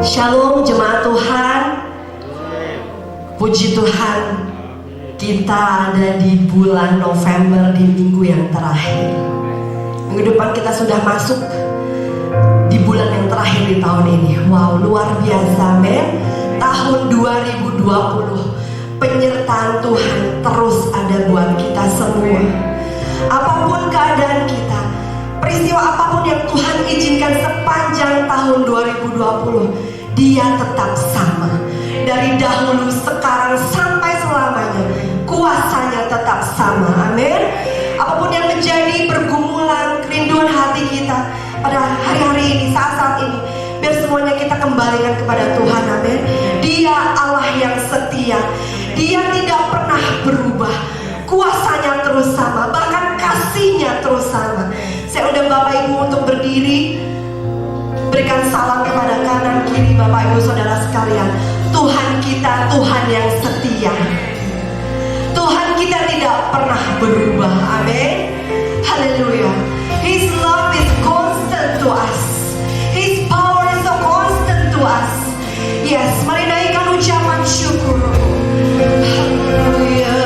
Shalom jemaat Tuhan. Puji Tuhan, kita ada di bulan November, di minggu yang terakhir. Minggu depan kita sudah masuk di bulan yang terakhir di tahun ini. Wow, luar biasa, men. Tahun 2020, penyertaan Tuhan terus ada buat kita semua. Apapun keadaan kita, peristiwa apapun yang Tuhan izinkan sepanjang tahun 2020, Dia tetap sama. Dari dahulu, sekarang, sampai selamanya, kuasanya tetap sama. Amin. Apapun yang menjadi pergumulan, kerinduan hati kita pada hari-hari ini, saat-saat ini, biar semuanya kita kembalikan kepada Tuhan. Amin. Dia Allah yang setia. Dia tidak pernah berubah. Kuasanya terus sama, bahkan kasihnya terus sama. Saya undang Bapak Ibu untuk berdiri, berikan salam kepada kanan kiri Bapak Ibu Saudara sekalian. Tuhan kita Tuhan yang setia. Tuhan kita tidak pernah berubah. Amin. Haleluya. His love is constant to us. His power is so constant to us. Yes, mari naikkan ucapan syukur. Haleluya.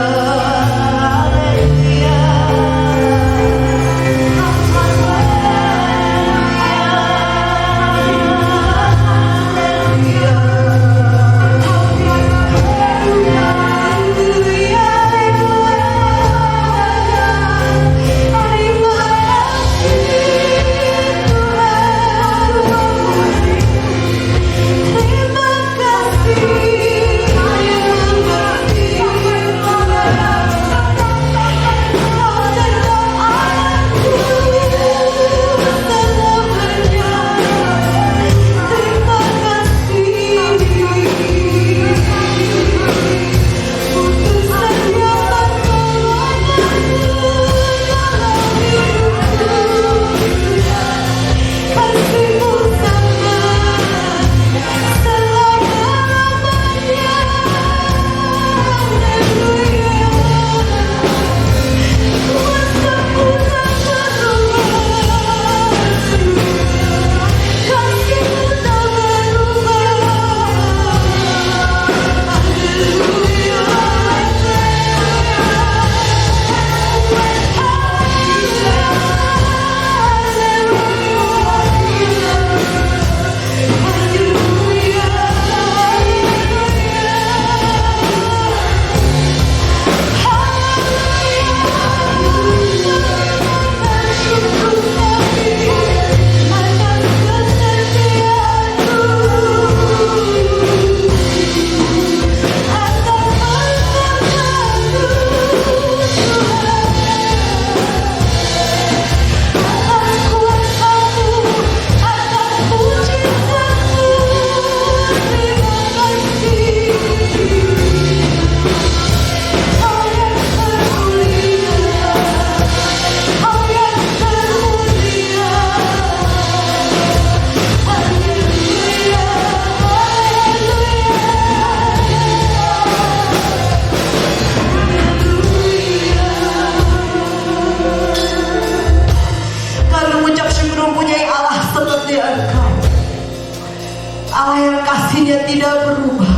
Allah yang kasihnya tidak berubah,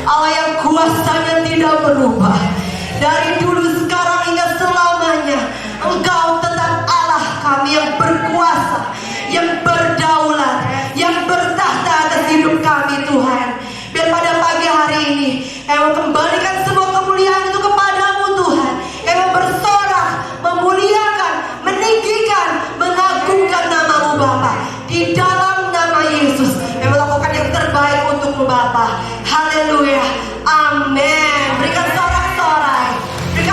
Allah yang kuasanya tidak berubah. Dari dulu, sekarang, hingga selamanya, Engkau tetap Allah kami yang berkuasa, yang berdaulat, yang bertahta atas hidup kami, Tuhan. Biar pada pagi hari ini kami mau kembalikan semua kemuliaan itu kepadamu, Tuhan. Kami mau bersorak, memuliakan, meninggikan, mengagungkan nama-Mu, Bapa. Di dalam nama Yesus, kami melakukan yang terbaik untuk-Mu, Bapa. Haleluya. Amin. Berikan sorak-sorai, berikan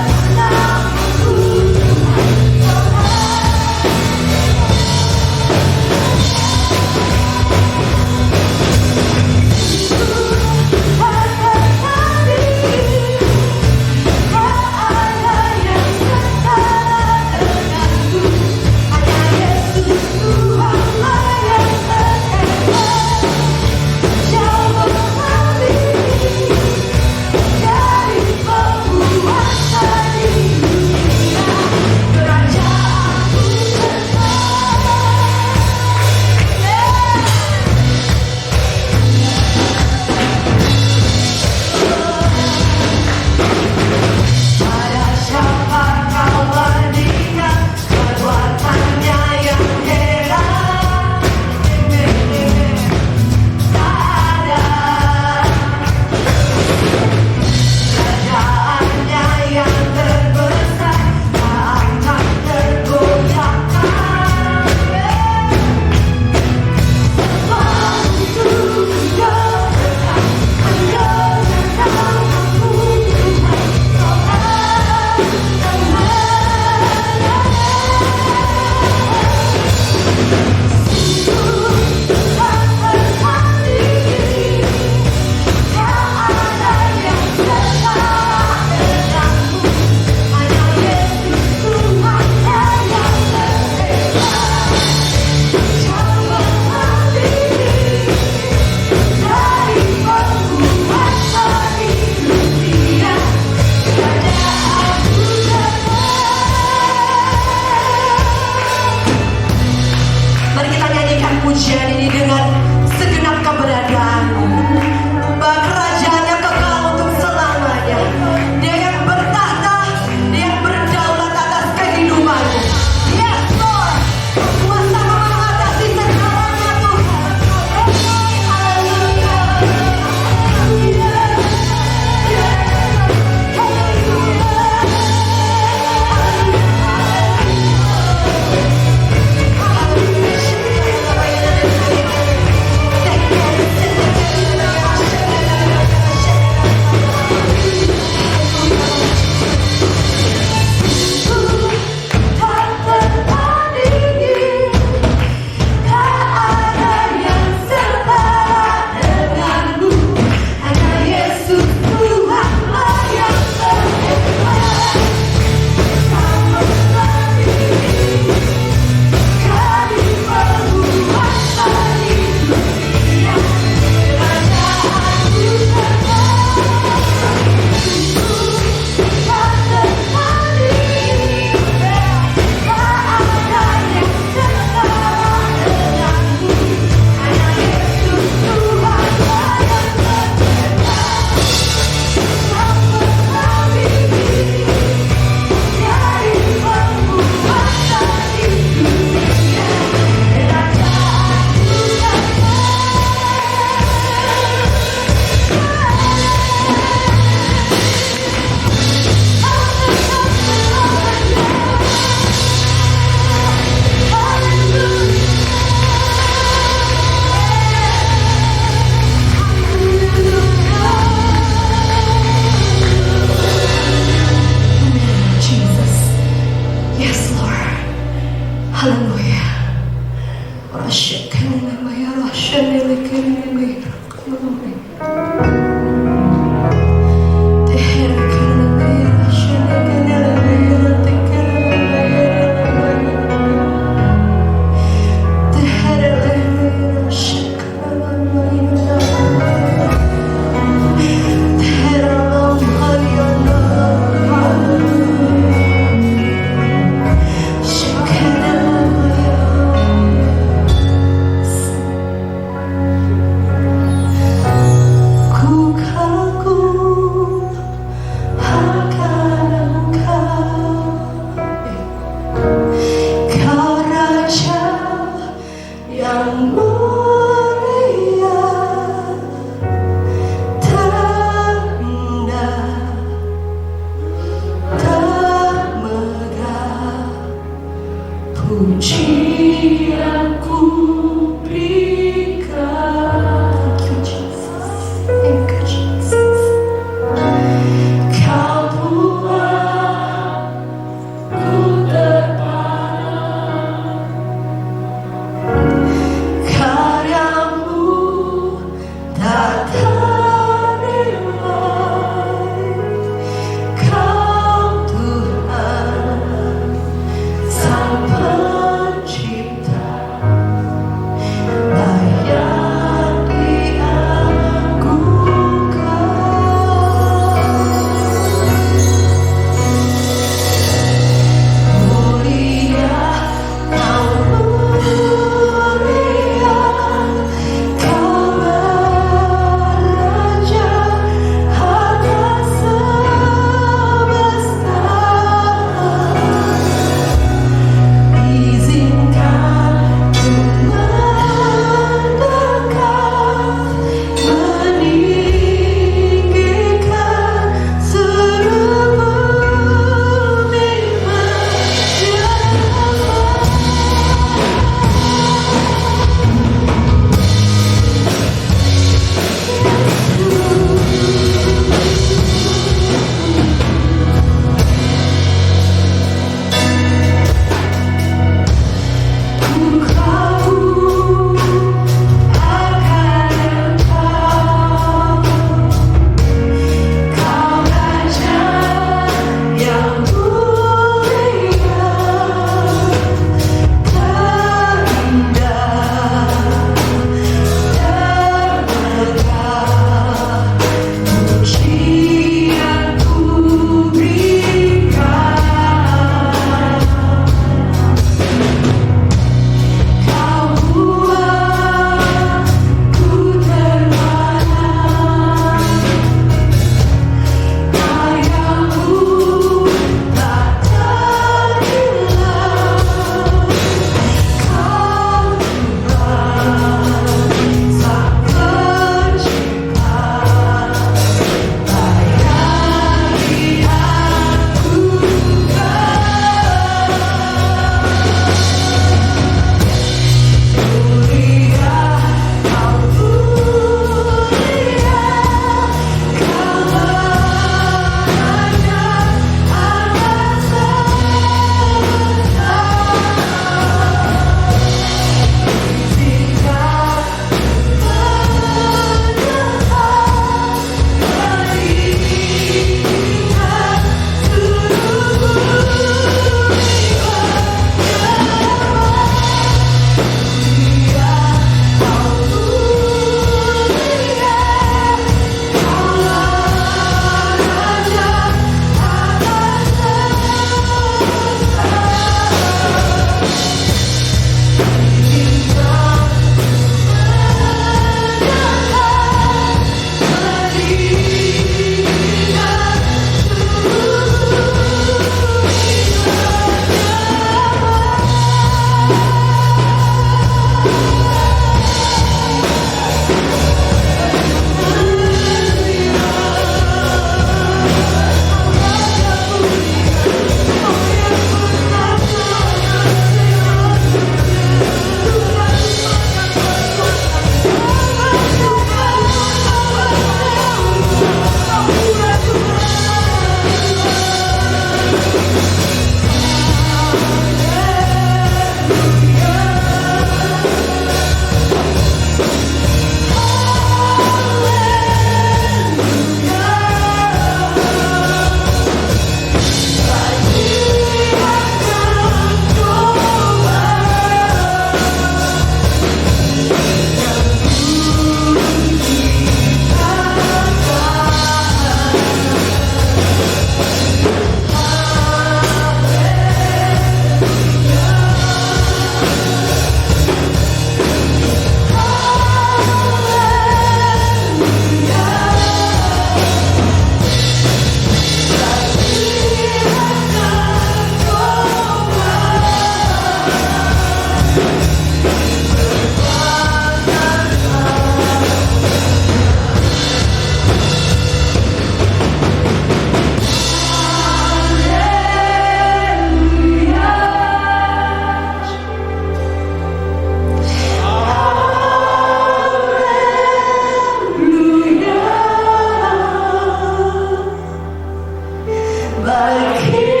bagi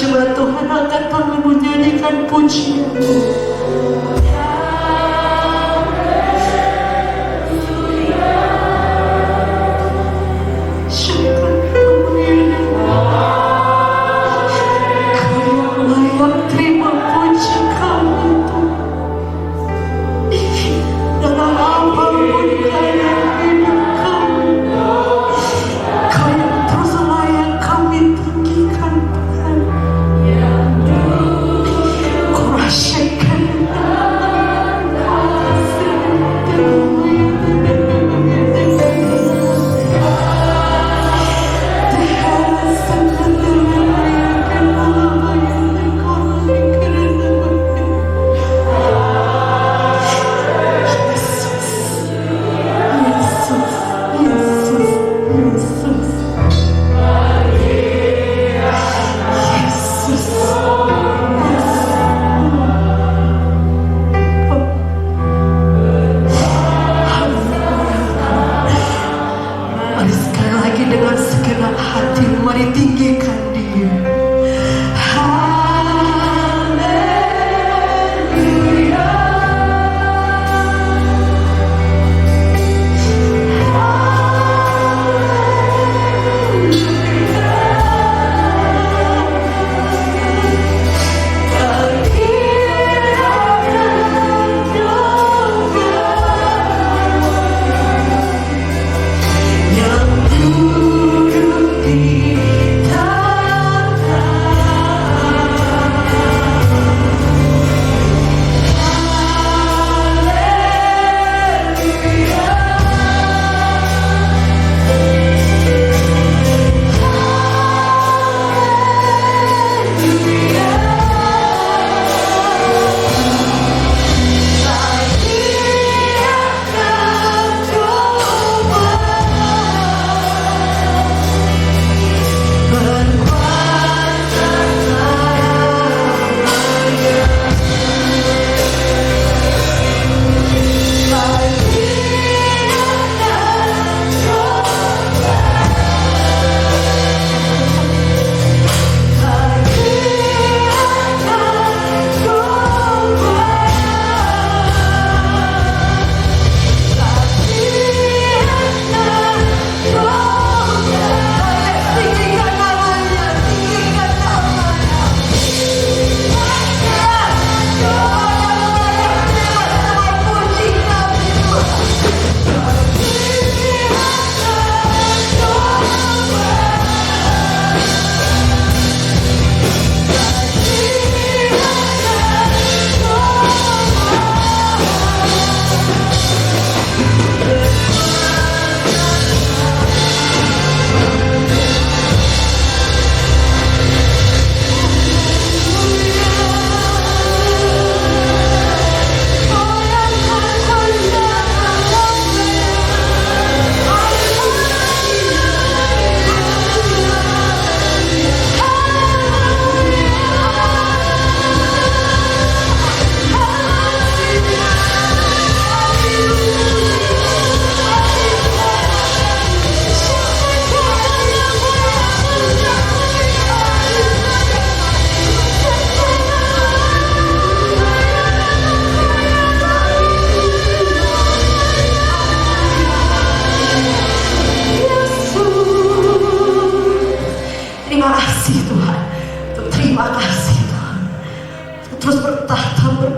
Jemaat Tuhan angkat tangan menyanyikan pujian-Mu.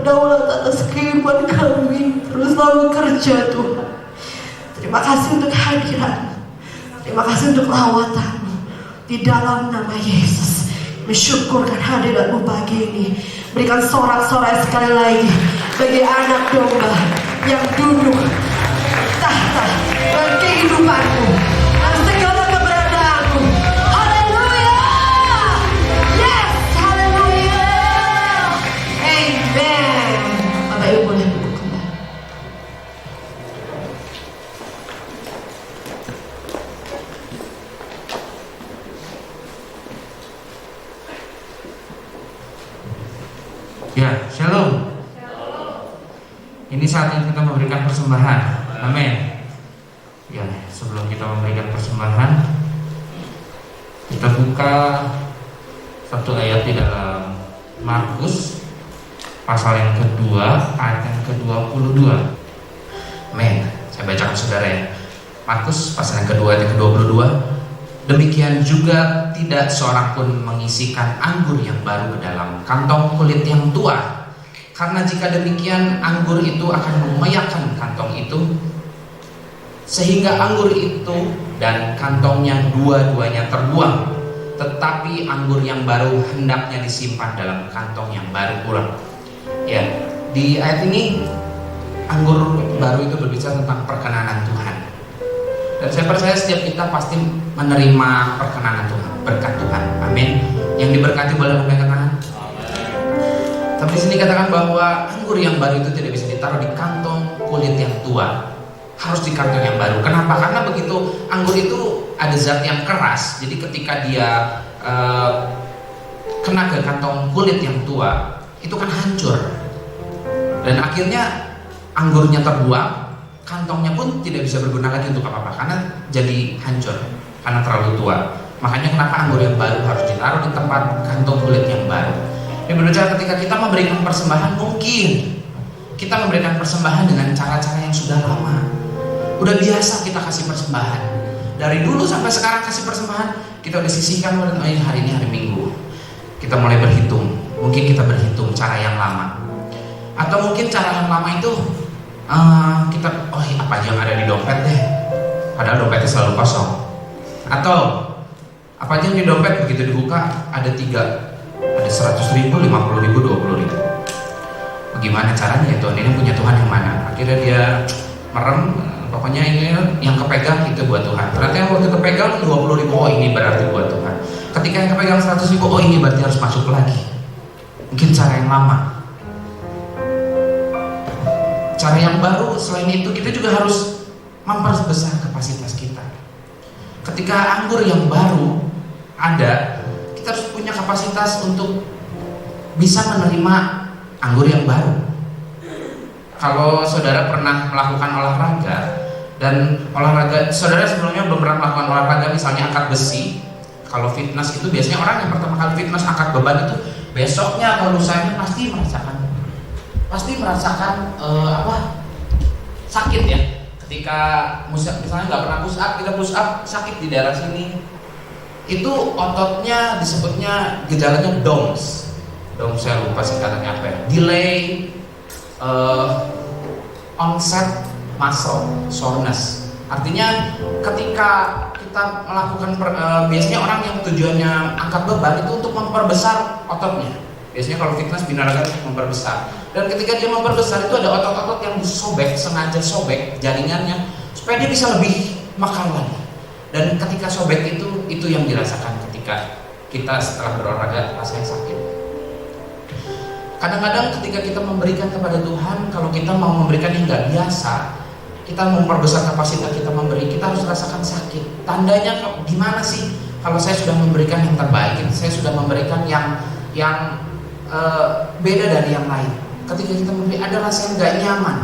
berdaulat atas kehidupan kami, terus selalu kerja Tuhan. Terima kasih untuk hadirat. Terima kasih untuk lawatan-Mu di dalam nama Yesus. Mensyukurkan hadirat-Mu pagi ini. Berikan sorak-sorai sekali lagi bagi anak domba yang duduk tahta dan kehidupan-Mu dan segala keberadaanmu. Haleluya. Yes, haleluya. Amen. Bapak Ibu boleh duduk kembali. Ya, shalom. Ini saatnya kita memberikan persembahan. Amin. Ya, sebelum kita memberikan persembahan, kita buka satu ayat di dalam Markus pasal yang kedua, ayat yang ke-22. Amin. Saya bacakan saudara ya. Markus pasal yang kedua, ayat yang ke-22. Demikian juga tidak seorang pun mengisikan anggur yang baru ke dalam kantong kulit yang tua, karena jika demikian anggur itu akan memayakkan kantong itu, sehingga anggur itu dan kantongnya dua-duanya terbuang. Tetapi anggur yang baru hendaknya disimpan dalam kantong yang baru pula. Ya, di ayat ini anggur baru itu berbicara tentang perkenanan Tuhan. Dan saya percaya setiap kita pasti menerima perkenanan Tuhan, berkat Tuhan. Amin. Yang diberkati boleh memegang tangan. Tapi di sini katakan bahwa anggur yang baru itu tidak bisa ditaruh di kantong kulit yang tua, harus di kantong yang baru. Kenapa? Karena begitu anggur itu ada zat yang keras, jadi ketika dia kena ke kantong kulit yang tua, itu kan hancur. Dan akhirnya anggurnya terbuang, kantongnya pun tidak bisa berguna lagi untuk apa-apa karena jadi hancur karena terlalu tua. Makanya kenapa anggur yang baru harus ditaruh di tempat kantong kulit yang baru. Ini berbicara ketika kita memberikan persembahan, mungkin kita memberikan persembahan dengan cara-cara yang sudah lama. Udah biasa kita kasih persembahan. Dari dulu sampai sekarang kasih persembahan, kita udah sisihkan, oh hari ini hari Minggu. Kita mulai berhitung. Mungkin kita berhitung cara yang lama. Atau mungkin cara yang lama itu kita apa aja yang ada di dompet deh, padahal dompetnya selalu kosong. Atau apa aja yang di dompet begitu dibuka ada 100.000, 50.000, 20.000. Bagaimana caranya ya Tuhan, ini punya Tuhan yang mana? Akhirnya dia merem, pokoknya ini yang kepegang itu buat Tuhan. Ternyata yang waktu kepegang 20.000, oh ini berarti buat Tuhan. Ketika yang kepegang 100.000, oh ini berarti harus masuk lagi. Mungkin cara yang lama. Cara yang baru selain itu kita juga harus memperbesar kapasitas kita. Ketika anggur yang baru ada, kita harus punya kapasitas untuk bisa menerima anggur yang baru. Kalau saudara pernah melakukan olahraga dan saudara sebelumnya belum pernah melakukan olahraga, misalnya angkat besi. Kalau fitness itu biasanya orang yang pertama kali fitness angkat beban itu besoknya atau lusanya pasti merasakan sakit ya. Ketika misalnya nggak pernah push up, kita push up sakit di daerah sini. Itu ototnya disebutnya gejalanya DOMS. Saya lupa singkatannya apa ya. Delay onset muscle soreness. Artinya ketika kita melakukan biasanya orang yang tujuannya angkat beban itu untuk memperbesar ototnya. Biasanya kalau fitness binaraga memperbesar. Dan ketika dia memperbesar itu ada otot-otot yang disobek, sengaja sobek jaringannya supaya dia bisa lebih makal lagi. Dan ketika sobek itu yang dirasakan ketika kita setelah berolahraga rasanya sakit. Kadang-kadang ketika kita memberikan kepada Tuhan, kalau kita mau memberikan yang nggak biasa, kita memperbesar kapasitas kita memberi, kita harus rasakan sakit. Tandanya gimana sih? Kalau saya sudah memberikan yang terbaik, saya sudah memberikan yang beda dari yang lain. Ketika kita memberi ada rasa yang nggak nyaman,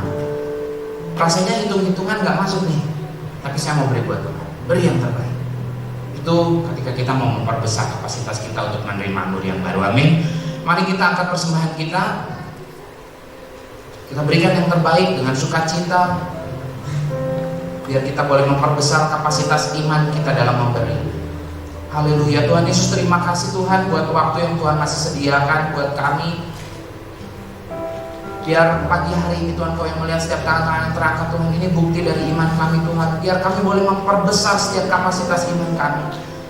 rasanya hitung-hitungan nggak masuk nih. Tapi saya mau beri buat Tuhan, beri yang terbaik. Itu ketika kita mau memperbesar kapasitas kita untuk menerima anggur yang baru. Amin. Mari kita angkat persembahan kita. Kita berikan yang terbaik dengan sukacita, biar kita boleh memperbesar kapasitas iman kita dalam memberi. Haleluya. Tuhan Yesus, terima kasih Tuhan buat waktu yang Tuhan masih sediakan buat kami. Biar pagi hari ini Tuhan, Kau yang melihat setiap tangan-tangan yang terangkat Tuhan, ini bukti dari iman kami Tuhan. Biar kami boleh memperbesar setiap kapasitas iman kami.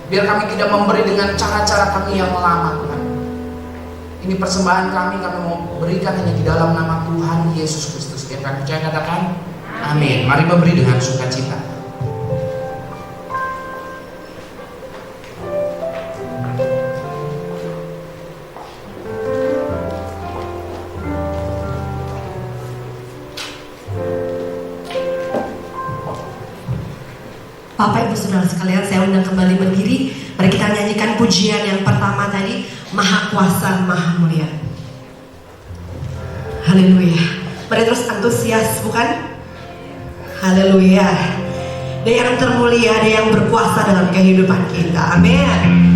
Biar kami tidak memberi dengan cara-cara kami yang lama Tuhan. Ini persembahan kami mau berikan hanya di dalam nama Tuhan Yesus Kristus. Biar kami percaya, katakan amin. Mari memberi dengan sukacita. Bapak Ibu Saudara sekalian, saya undang kembali berdiri. Mari kita nyanyikan pujian yang pertama tadi, Maha Kuasa Maha Mulia. Haleluya. Mari terus antusias, bukan? Haleluya. Dia yang termulia, dia yang berkuasa dalam kehidupan kita. Amin.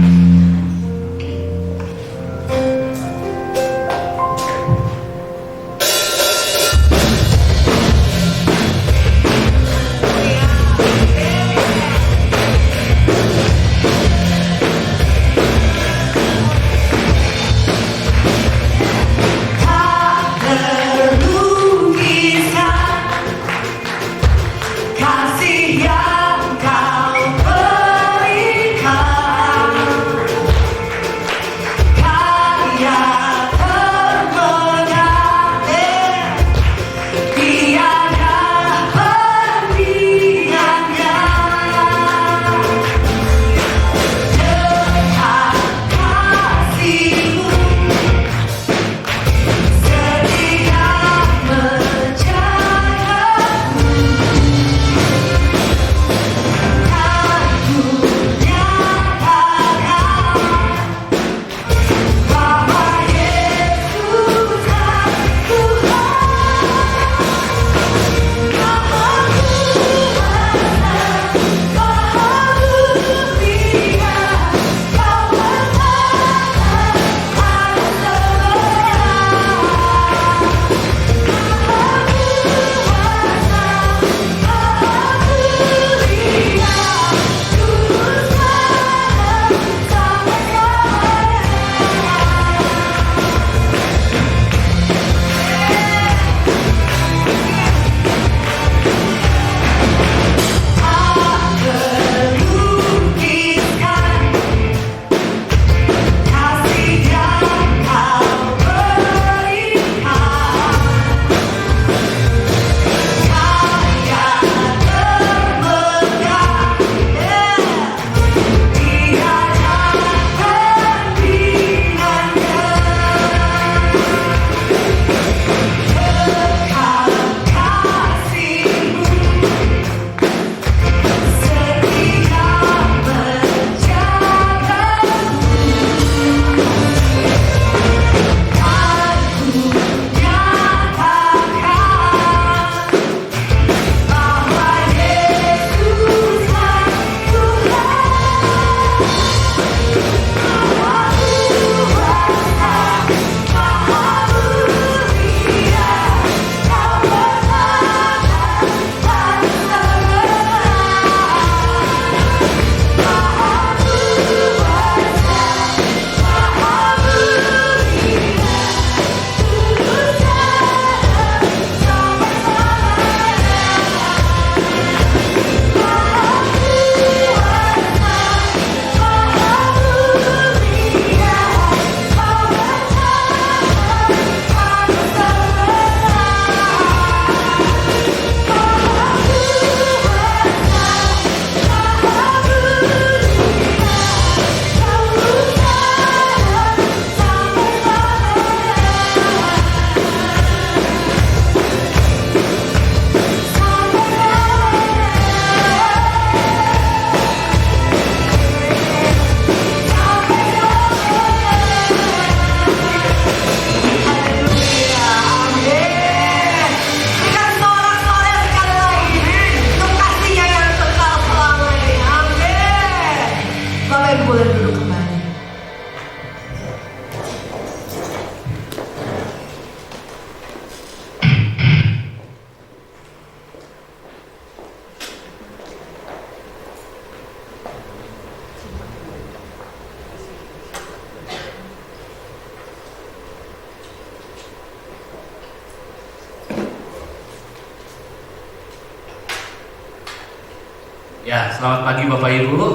selamat pagi Bapak Ibu.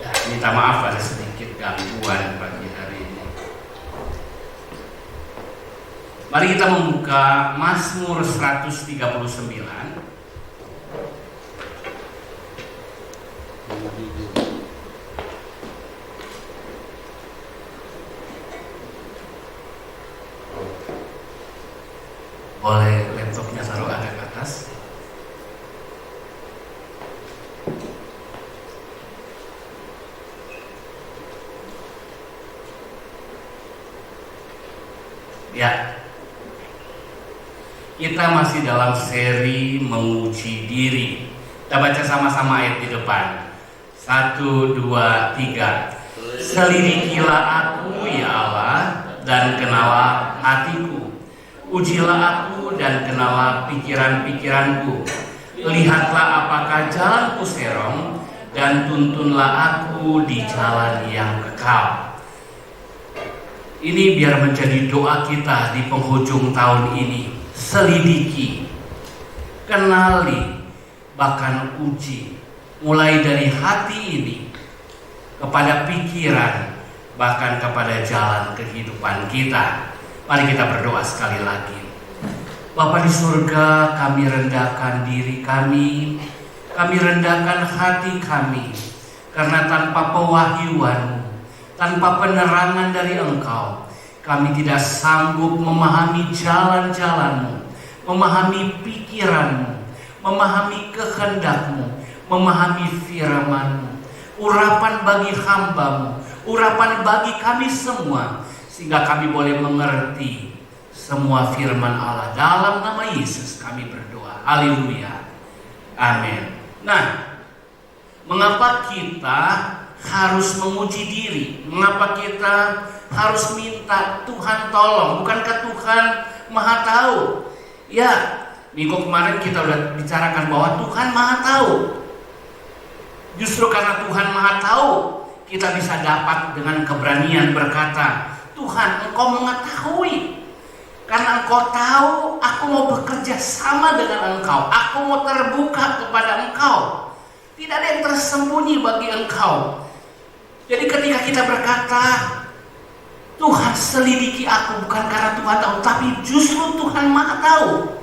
Ya, minta maaf ada sedikit gangguan pagi hari ini. Mari kita membuka Mazmur 139. Boleh laptopnya taruh agak ke atas. Ya, kita masih dalam seri menguji diri. Kita baca sama-sama ayat di depan. 1, 2, 3. Selidikilah aku ya Allah, dan kenalah hatiku. Ujilah aku dan kenalah pikiran-pikiranku. Lihatlah apakah jalanku serong, dan tuntunlah aku di jalan yang kekal. Ini biar menjadi doa kita di penghujung tahun ini. Selidiki, kenali, bahkan uji. Mulai dari hati ini, kepada pikiran, bahkan kepada jalan kehidupan kita. Mari kita berdoa sekali lagi. Bapa di surga, kami rendahkan diri kami rendahkan hati kami, karena tanpa pewahyuan, tanpa penerangan dari Engkau, kami tidak sanggup memahami jalan-jalan-Mu, memahami pikiran-Mu, memahami kehendak-Mu, memahami firman-Mu, urapan bagi hamba-Mu, urapan bagi kami semua, sehingga kami boleh mengerti semua firman Allah. Dalam nama Yesus kami berdoa. Haleluya. Amin. Nah, mengapa kita harus menguji diri? Mengapa kita harus minta Tuhan tolong? Bukankah Tuhan Maha Tahu? Ya, minggu kemarin kita udah bicarakan bahwa Tuhan Maha Tahu. Justru karena Tuhan Maha Tahu, kita bisa dapat dengan keberanian berkata, Tuhan, Engkau mengetahui. Karena Engkau tahu, aku mau bekerja sama dengan Engkau. Aku mau terbuka kepada Engkau. Tidak ada yang tersembunyi bagi Engkau. Jadi ketika kita berkata, Tuhan selidiki aku, bukan karena Tuhan tahu, tapi justru Tuhan Maha Tahu.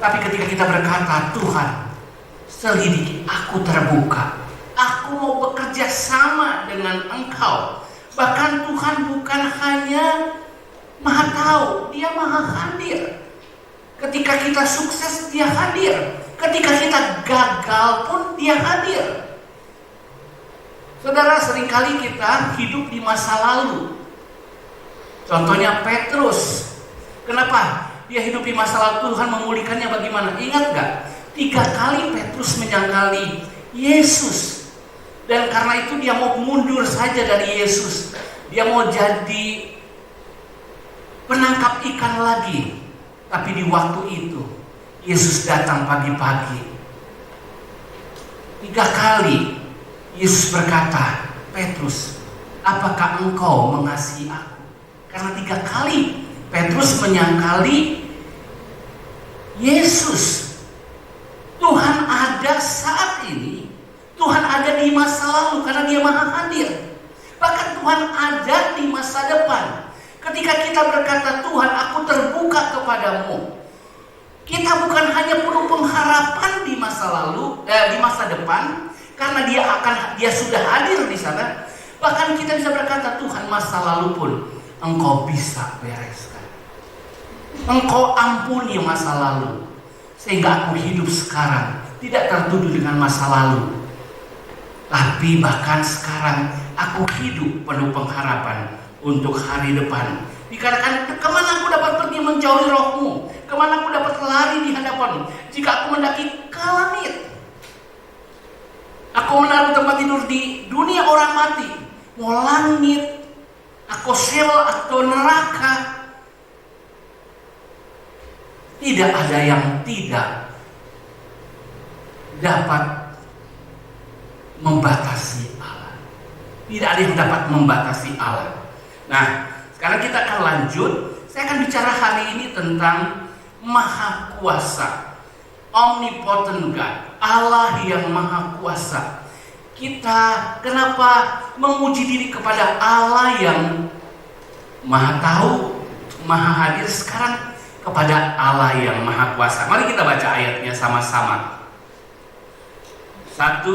Tapi ketika kita berkata, Tuhan selidiki, aku terbuka. Aku mau bekerja sama dengan Engkau. Bahkan Tuhan bukan hanya Maha Tahu, Dia Maha Hadir. Ketika kita sukses, Dia hadir. Ketika kita gagal pun Dia hadir. Saudara, seringkali kita hidup di masa lalu. Contohnya Petrus. Kenapa dia hidup di masa lalu? Tuhan memulihkannya bagaimana? Ingat gak? 3 kali Petrus menyangkali Yesus. Dan karena itu dia mau mundur saja dari Yesus. Dia mau jadi penangkap ikan lagi. Tapi di waktu itu Yesus datang pagi-pagi. 3 kali Yesus berkata, Petrus, apakah engkau mengasihi aku? Karena 3 kali Petrus menyangkali Yesus. Tuhan ada saat ini. Tuhan ada di masa lalu karena Dia Maha Hadir. Bahkan Tuhan ada di masa depan. Ketika kita berkata, Tuhan, aku terbuka kepadamu. Kita bukan hanya perlu pengharapan di masa lalu, di masa depan, karena Dia sudah hadir di sana. Bahkan kita bisa berkata, Tuhan, masa lalu pun Engkau bisa bereskan. Engkau ampuni masa lalu, sehingga aku hidup sekarang tidak tertuduh dengan masa lalu. Tapi bahkan sekarang aku hidup penuh pengharapan untuk hari depan. Dikatakan, kemana aku dapat pergi menjauhi rohmu? Kemana aku dapat lari di hadapanmu? Jika aku mendaki ke langit, aku menaruh tempat tidur di dunia orang mati. Mau langit, aku Sheol atau neraka, tidak ada yang tidak dapat membatasi Allah. Tidak ada yang dapat membatasi Allah. Nah, sekarang kita akan lanjut. Saya akan bicara hari ini tentang Maha Kuasa. omnipotent God, Allah yang maha kuasa. Kita kenapa memuji diri kepada Allah yang maha tahu, maha hadir, sekarang kepada Allah yang maha kuasa. Mari kita baca ayatnya sama-sama. 1,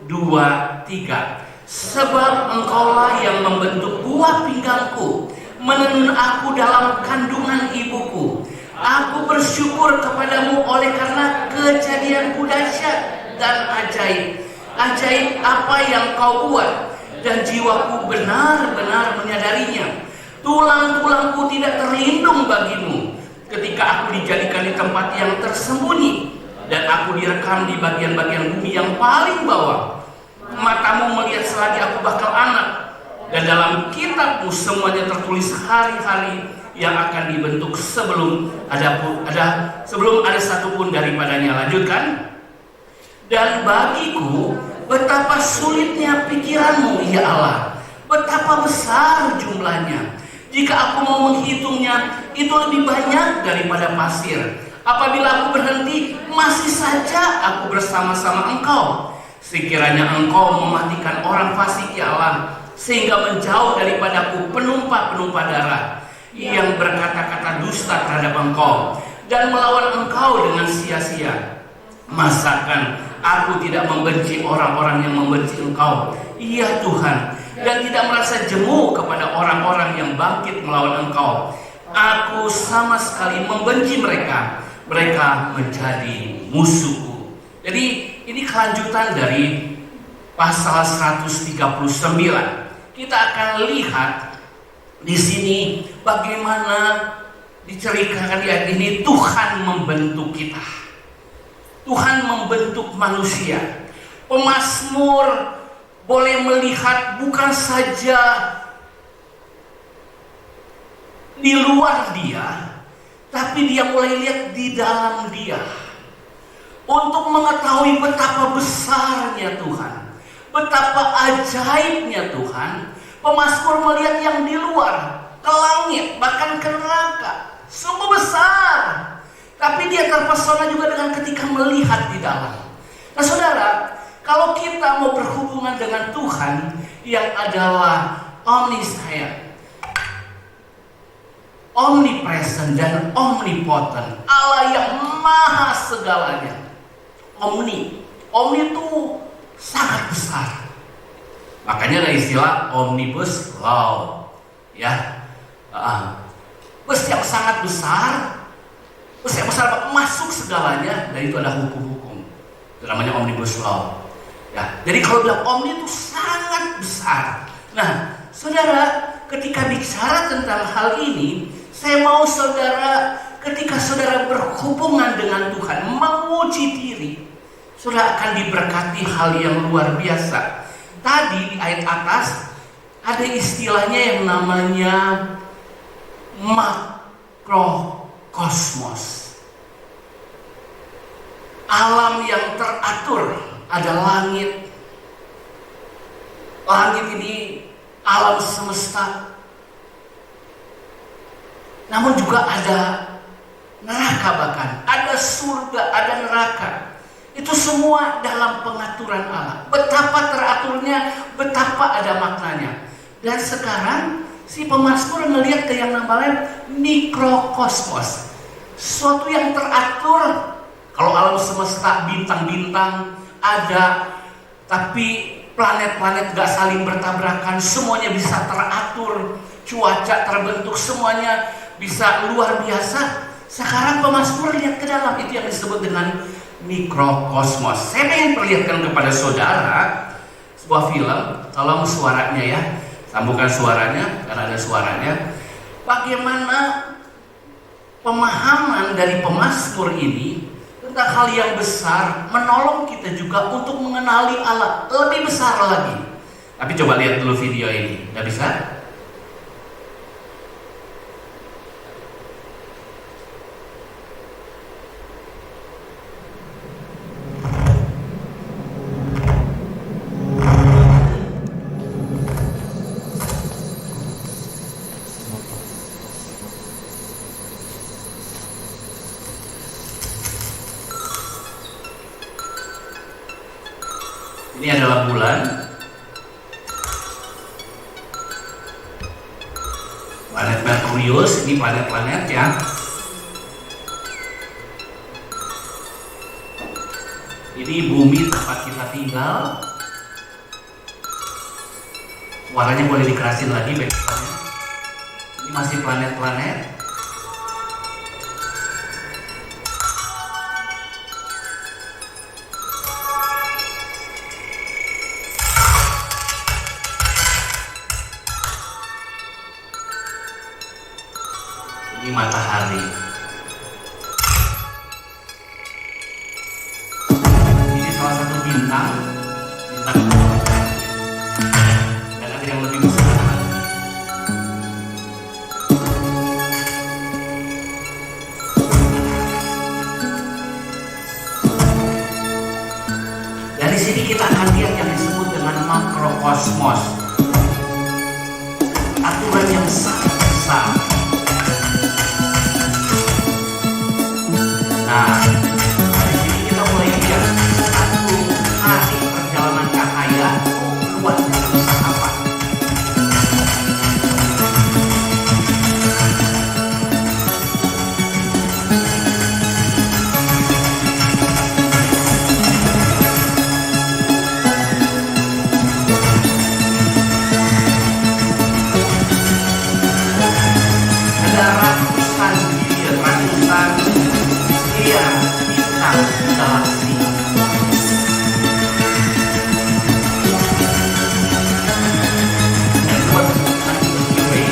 2, 3. Sebab engkaulah yang membentuk buah pinggangku, menenun aku dalam kandungan ibuku. Aku bersyukur kepadamu oleh karena kejadianku dahsyat dan ajaib. Ajaib apa yang kau buat, dan jiwaku benar-benar menyadarinya. Tulang-tulangku tidak terlindung bagimu ketika aku dijadikan di tempat yang tersembunyi, dan aku direkam di bagian-bagian bumi yang paling bawah. Matamu melihat selagi aku bakal anak, dan dalam kitabmu semuanya tertulis hari-hari yang akan dibentuk sebelum ada satupun daripadanya. Lanjutkan. Dan bagiku betapa sulitnya pikiranmu ya Allah, betapa besar jumlahnya. Jika aku mau menghitungnya, itu lebih banyak daripada pasir. Apabila aku berhenti, masih saja aku bersama-sama engkau. Sekiranya engkau mematikan orang fasik ya Allah, sehingga menjauh daripadaku penumpa-penumpa darah yang berkata-kata dusta terhadap engkau dan melawan engkau dengan sia-sia. Masakan aku tidak membenci orang-orang yang membenci engkau, iya Tuhan, dan tidak merasa jemu kepada orang-orang yang bangkit melawan engkau. Aku sama sekali membenci mereka, mereka menjadi musuhku. Jadi ini kelanjutan dari pasal 139. Kita akan lihat di sini bagaimana diceritakan di ayat ini Tuhan membentuk kita. Tuhan membentuk manusia. Pemazmur boleh melihat bukan saja di luar dia, tapi dia mulai lihat di dalam dia. Untuk mengetahui betapa besarnya Tuhan, betapa ajaibnya Tuhan, pemazmur melihat yang di luar, ke langit, bahkan ke neraka, semua besar. Tapi dia terpesona juga dengan ketika melihat di dalam. Nah saudara, kalau kita mau berhubungan dengan Tuhan yang adalah omniscient, omnipresent dan omnipotent, Allah yang maha segalanya. Omni itu sangat besar. Makanya ada istilah omnibus law, ya. Bus yang sangat besar, bus yang besar masuk segalanya, dan itu ada hukum-hukum. Itu namanya omnibus law. Ya, jadi kalau bilang omni itu sangat besar. Nah, saudara, ketika bicara tentang hal ini, saya mau saudara, ketika saudara berhubungan dengan Tuhan, menguji diri, saudara akan diberkati hal yang luar biasa. Tadi di ayat atas ada istilahnya yang namanya makrokosmos. Alam yang teratur, ada langit. Langit ini alam semesta. Namun juga ada neraka, bahkan ada surga, ada neraka. Itu semua dalam pengaturan Allah. Betapa teraturnya, betapa ada maknanya. Dan sekarang si pemazmur melihat ke yang namanya mikrokosmos, sesuatu yang teratur. Kalau alam semesta, bintang-bintang ada, tapi planet-planet gak saling bertabrakan, semuanya bisa teratur, cuaca terbentuk, semuanya bisa luar biasa. Sekarang pemazmur lihat ke dalam, itu yang disebut dengan mikrokosmos. Saya ingin perlihatkan kepada saudara sebuah film, tolong suaranya ya, sambungkan suaranya karena ada suaranya. Bagaimana pemahaman dari pemazmur ini tentang hal yang besar menolong kita juga untuk mengenali Allah lebih besar lagi. Tapi coba lihat dulu video ini, nggak bisa? Ini adalah bulan. Planet Merkurius, ini planet-planet yang ini bumi tempat kita tinggal. Warnanya boleh dikerasin lagi backgroundnya. Ini masih planet-planet. Ini matahari. Ini salah satu bintang. Dan ada yang lebih besar lagi. Dari sini kita akan lihat yang disebut dengan makrokosmos. Aturan yang sangat besar. Nah, dari sini kita mulai lihat satu hari perjalanan cahaya luas besar apa. Ada ratusan bintang galaksi. Dan buat Milky Way,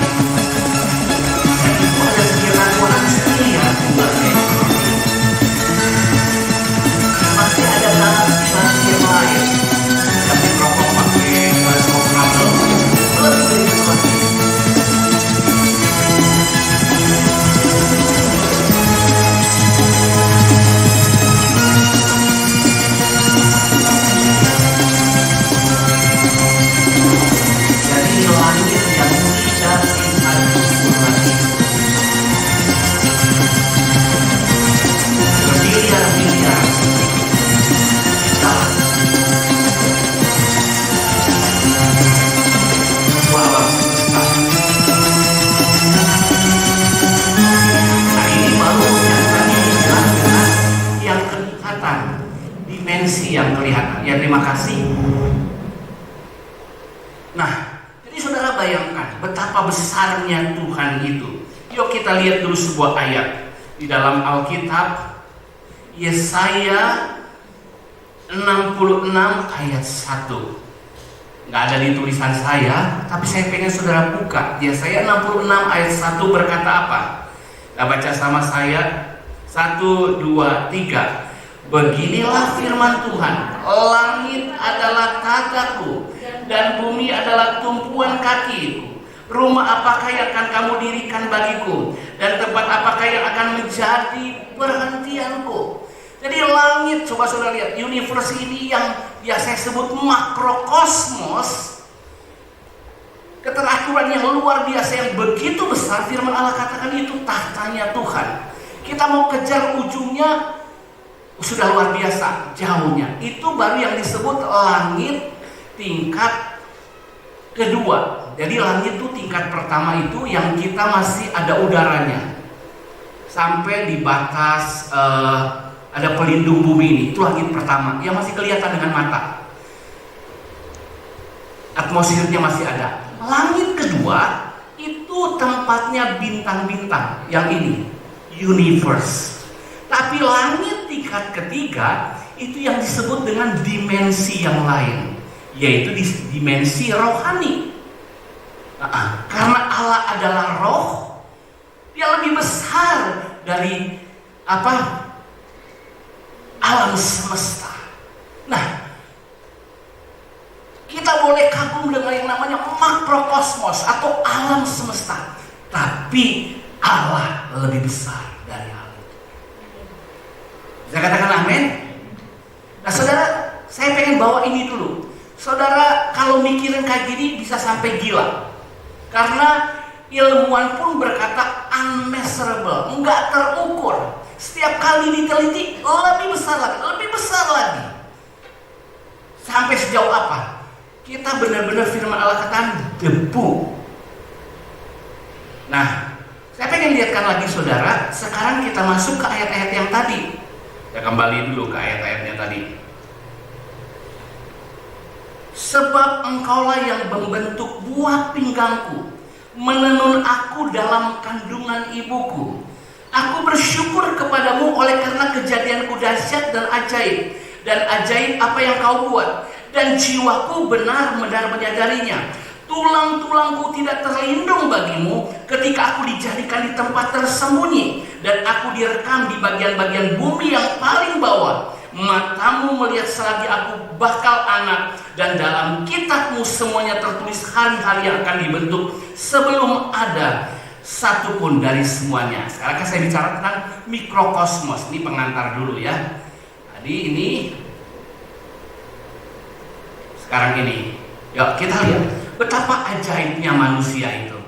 dan itu ada sekitar 200 miliar bulannya. Masih ada galaksi yang lain yang berkelompok pakai teleskop Hubble lebih dari itu lagi. Dari langit yang tidak bisa diukur lagi, bermiliar-miliar sebuah alam semesta. Nah, ini baru yang tadi dijelaskan, yang kelihatan, dimensi yang kelihatan. Ya, terima kasih. Nah, jadi saudara bayangkan betapa besarnya Tuhan itu. Yuk kita lihat dulu sebuah ayat di dalam Alkitab, Yesaya 66 ayat 1. Nggak ada di tulisan saya, tapi saya pengen saudara buka. Yesaya 66 ayat 1 berkata apa? Kita baca sama saya. 1, 2, 3. Beginilah firman Tuhan, langit adalah tataku dan bumi adalah tumpuan kakiku. Rumah apakah yang akan kamu dirikan bagiku, dan tempat apakah yang akan menjadi perhentianku. Jadi langit, coba saudara lihat, universe ini yang biasa sebut makrokosmos, keteraturan yang luar biasa yang begitu besar. Firman Allah katakan itu tahtanya Tuhan. Kita mau kejar ujungnya sudah luar biasa jauhnya. Itu baru yang disebut langit tingkat kedua. Jadi langit itu tingkat pertama itu yang kita masih ada udaranya sampai di batas ada pelindung bumi ini. Itu langit pertama yang masih kelihatan dengan mata, atmosfernya masih ada. Langit kedua itu tempatnya bintang-bintang yang ini, universe. Tapi langit tingkat ketiga itu yang disebut dengan dimensi yang lain, yaitu dimensi rohani. Karena Allah adalah roh, dia lebih besar dari alam semesta. Nah, kita boleh kagum dengan yang namanya makrokosmos atau alam semesta, tapi Allah lebih besar dari alam. Saya katakan amin. Nah saudara, saya pengen bawa ini dulu. Saudara kalau mikirin kayak gini bisa sampai gila, karena ilmuwan pun berkata unmeasurable, enggak terukur. Setiap kali diteliti lebih besar lagi, lebih besar lagi. Sampai sejauh apa? Kita benar-benar firman Allah katakan debu. Nah, saya pengen lihatkan lagi saudara. Sekarang kita masuk ke ayat-ayat yang tadi. Ya, kembali dulu ke ayat-ayatnya tadi. Sebab engkaulah yang membentuk buah pinggangku, menenun aku dalam kandungan ibuku. Aku bersyukur kepadamu oleh karena kejadianku dahsyat dan ajaib. Dan ajaib apa yang kau buat. Dan jiwaku benar-benar menyadarinya. Tulang-tulangku tidak terlindung bagimu ketika aku dijadikan di tempat tersembunyi. Dan aku direkam di bagian-bagian bumi yang paling bawah. Matamu melihat selagi aku bakal anak. Dan dalam kitabmu semuanya tertulis hari-hari yang akan dibentuk sebelum ada satupun dari semuanya. Sekarang kan saya bicara tentang mikrokosmos. Ini pengantar dulu ya. Tadi ini, sekarang ini. Yuk kita lihat betapa ajaibnya manusia itu.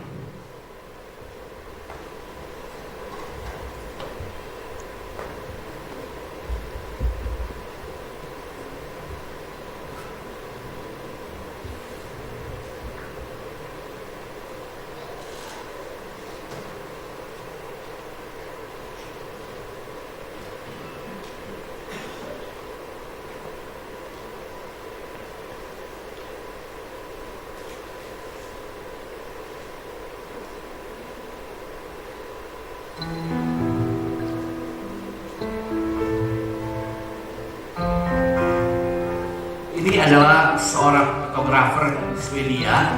Ini adalah seorang fotografer Swedia.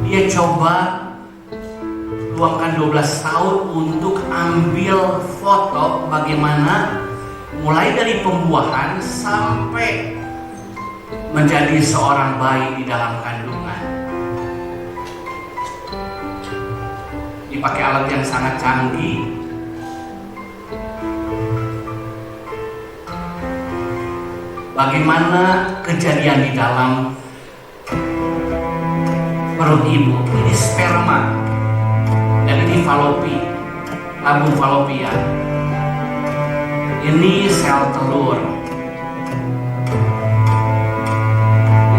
Dia coba luangkan 12 tahun untuk ambil foto bagaimana mulai dari pembuahan sampai menjadi seorang bayi di dalam kandungan. Dipakai alat yang sangat canggih. Bagaimana kejadian di dalam perut ibu. Ini sperma dan ini falopi, tabung falopia. Ini sel telur.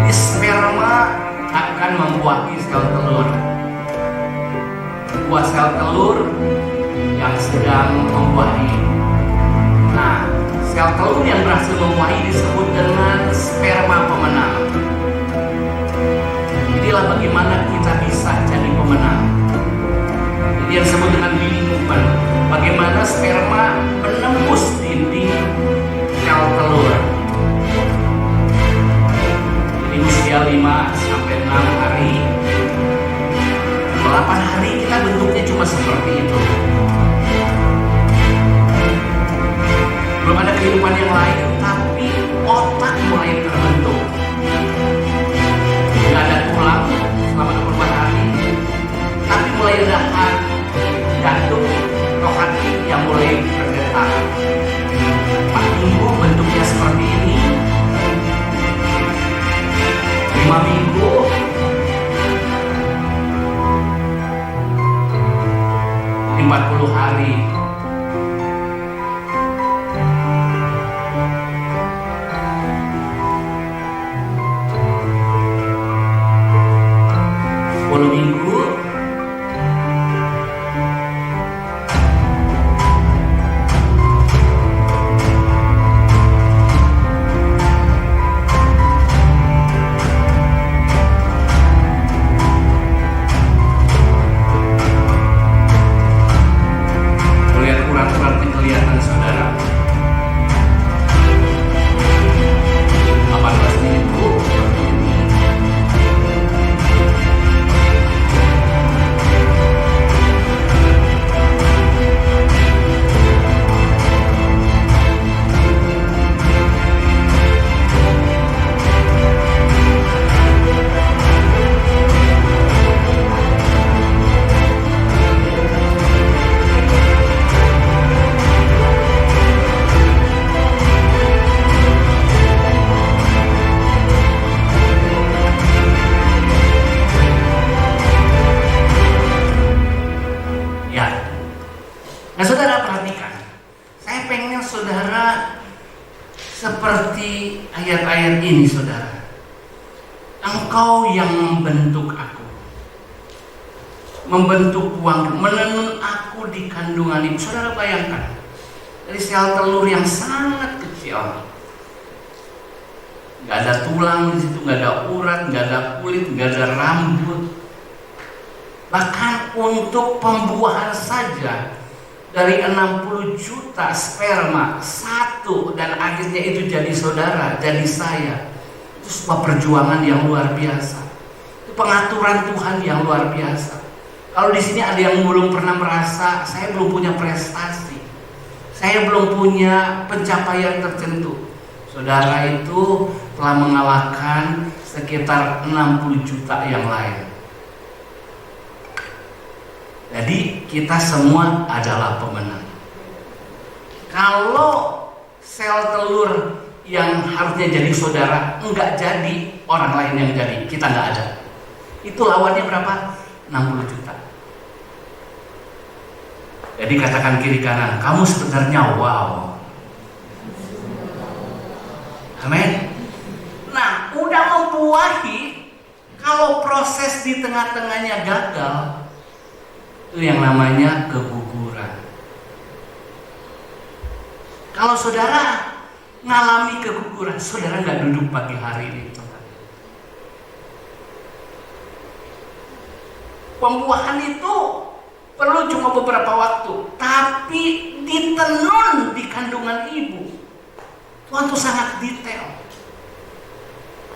Ini sperma akan membuahi sel telur. Buah sel telur yang sedang membuahi. Nah, sel telur yang berhasil membuahi disebut dengan sperma pemenang. Inilah bagaimana kita bisa jadi pemenang. Ini yang disebut dengan winning movement. Bagaimana sperma menembus dinding sel telur. Ini usia 5 sampai 6 hari. 8 hari kita bentuknya cuma seperti itu. Belum ada kehidupan yang lain, tapi otak mulai terbentuk. Tidak ada tulang selama 24 hari, tapi mulai ada hati, jantung, rohani yang mulai berdetak. 4 minggu bentuknya seperti ini. 5 minggu. 40 hari. Engkau yang membentuk aku, membentuk uang, menenun aku di kandungan ibu. Saudara bayangkan, dari sel telur yang sangat kecil, nggak ada tulang di situ, nggak ada urat, nggak ada kulit, nggak ada rambut. Bahkan untuk pembuahan saja, dari 60 juta sperma satu, dan akhirnya itu jadi saudara, jadi saya. Itu sebuah perjuangan yang luar biasa. Itu pengaturan Tuhan yang luar biasa. Kalau di sini ada yang belum pernah merasa saya belum punya prestasi, saya belum punya pencapaian tertentu, saudara itu telah mengalahkan sekitar 60 juta yang lain. Jadi kita semua adalah pemenang. Kalau sel telur yang harusnya jadi saudara enggak jadi, orang lain yang jadi, kita enggak ada. Itu lawannya berapa? 60 juta. Jadi katakan kiri kanan, kamu sebenarnya wow. Amin. Nah, udah membuahi, kalau proses di tengah-tengahnya gagal, itu yang namanya keguguran. Kalau saudara ngalami keguguran, saudara nggak duduk pagi hari ini. Pembuahan itu perlu cuma beberapa waktu, tapi ditenun di kandungan ibu. Tuhan tuh sangat detail.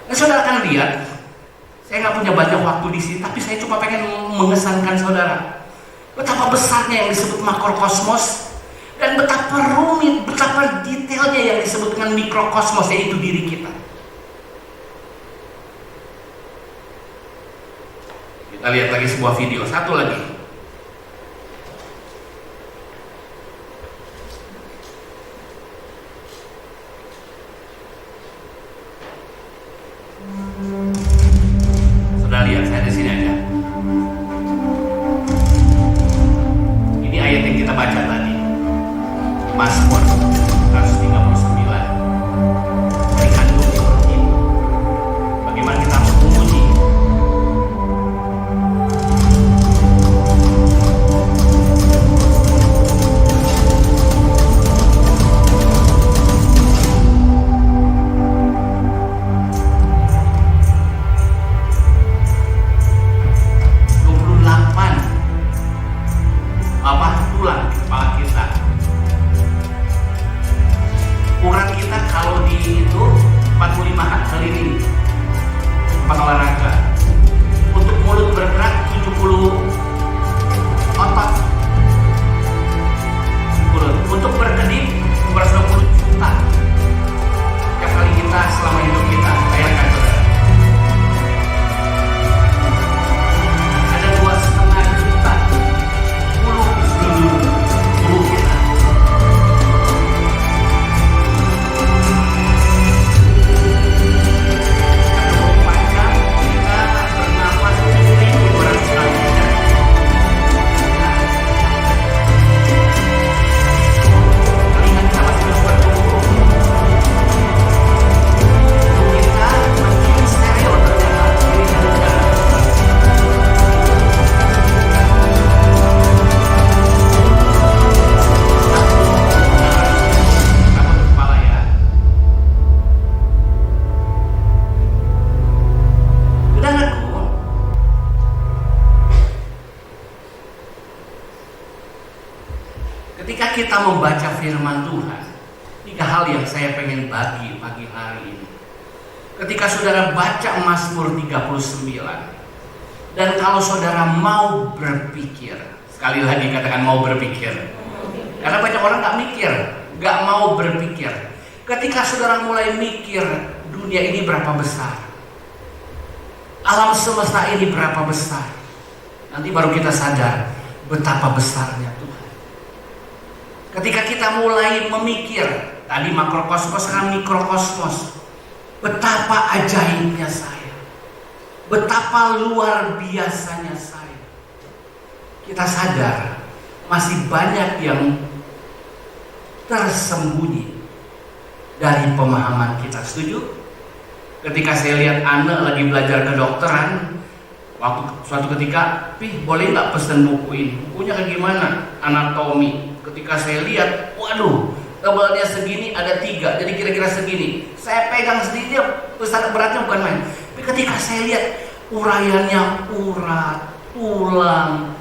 Nah, saudara akan lihat, saya nggak punya banyak waktu di sini, tapi saya cuma pengen mengesankan saudara betapa besarnya yang disebut makrokosmos, dan betapa rumit, betapa detailnya yang disebut dengan mikrokosmos, yaitu diri kita. Kita lihat lagi sebuah video, satu lagi. Sudah lihat, saya di sini aja. Ini ayat yang kita baca tadi, Mazmur 139. Dari kandung seperti itu, bagaimana kita memuji. Tulang di kepala kita. Ukuran kita kalau di itu 45 kali ini tempat olahraga. Untuk mulut bergerak 70 otot mulut. Untuk berkedip 220 juta setiap kali kita selama hidup kita. Bayangkan saudara, ada 2,5 juta bulu kita. Panjang, kita bernafas 7.200 kali. Telinga kita masih terus bertumbuh. Untuk kita mencium stereo ternyata diri dan udara. Kepala ya. Saudaraku, ketika kita membaca firman Tuhan, 3 hal yang saya pengen bagi pagi hari ini. Ketika saudara baca Mazmur 39, dan kalau saudara mau berpikir, sekali lagi katakan mau berpikir, karena banyak orang gak mikir, gak mau berpikir. Ketika saudara mulai mikir, dunia ini berapa besar, alam semesta ini berapa besar, nanti baru kita sadar betapa besarnya Tuhan. Ketika kita mulai memikir, tadi makrokosmos, sekarang mikrokosmos, betapa ajaibnya saya, betapa luar biasanya saya, kita sadar masih banyak yang tersembunyi dari pemahaman kita. Setuju? Ketika saya lihat Anne lagi belajar kedokteran, waktu suatu ketika, Pih boleh nggak pesen buku ini? Bukunya kayak gimana? Anatomi. Ketika saya lihat, waduh, tebalnya segini, ada 3, jadi kira-kira segini. Saya pegang sendiri, besar beratnya bukan main. Tapi ketika saya lihat uraiannya, urat, tulang,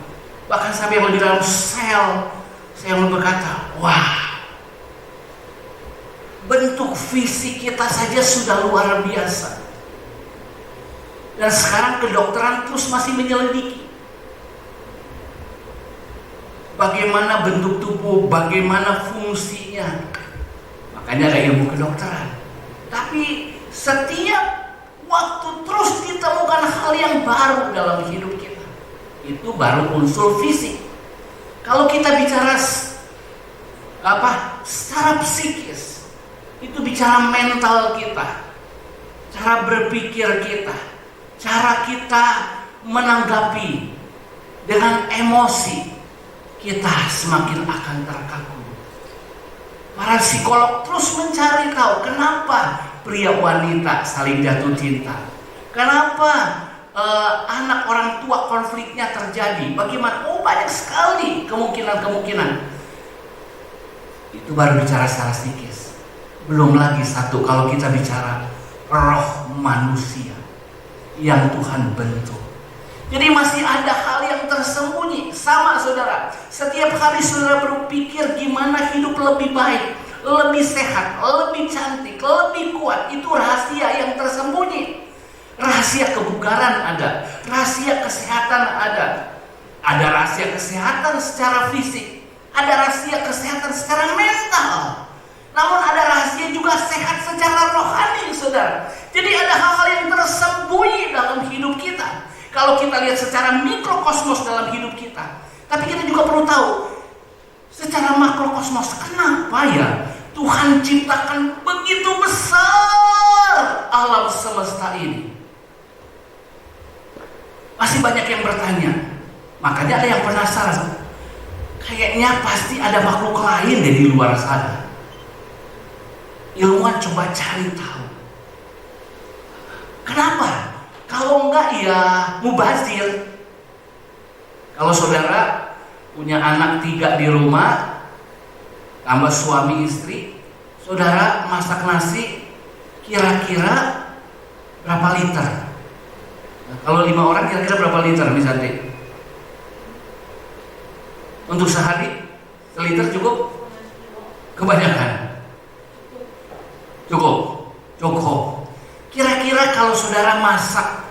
bahkan sampai yang di dalam sel, saya berkata, wah, bentuk fisik kita saja sudah luar biasa. Dan sekarang kedokteran terus masih menyelidiki bagaimana bentuk tubuh, bagaimana fungsinya. Makanya ada ilmu kedokteran. Tapi setiap waktu terus ditemukan hal yang baru dalam hidup kita. Itu baru unsur fisik. Kalau kita bicara secara psikis, itu bicara mental kita, cara berpikir kita, cara kita menanggapi dengan emosi, kita semakin akan terkaku. Para psikolog terus mencari tahu kenapa pria wanita saling jatuh cinta, kenapa anak orang tua konfliknya terjadi, bagaimana? Oh, banyak sekali kemungkinan. Itu baru bicara secara psikis. Belum lagi satu, kalau kita bicara roh manusia yang Tuhan bentuk. Jadi masih ada hal yang tersembunyi. Sama saudara, setiap hari saudara berpikir gimana hidup lebih baik, lebih sehat, lebih cantik, lebih kuat. Itu rahasia yang tersembunyi. Rahasia kebugaran ada, rahasia kesehatan ada. Ada rahasia kesehatan secara fisik, ada rahasia kesehatan secara mental. Namun ada rahasia juga sehat secara rohani, saudara. Jadi ada hal-hal yang tersembunyi dalam hidup kita. Kalau kita lihat secara mikrokosmos dalam hidup kita, tapi kita juga perlu tahu secara makrokosmos, kenapa ya Tuhan ciptakan begitu besar alam semesta ini? Masih banyak yang bertanya. Makanya ada yang penasaran. Kayaknya pasti ada makhluk lain di luar sana. Ilmuwan coba cari tahu. Kenapa? Kalau enggak ya mubazir. Kalau saudara punya anak 3 di rumah, tambah suami istri, saudara masak nasi kira-kira berapa liter? Nah, kalau 5 orang kira-kira berapa liter misalnya? Untuk sehari 1 liter cukup? Kebanyakan. Cukup. Kira-kira kalau saudara masak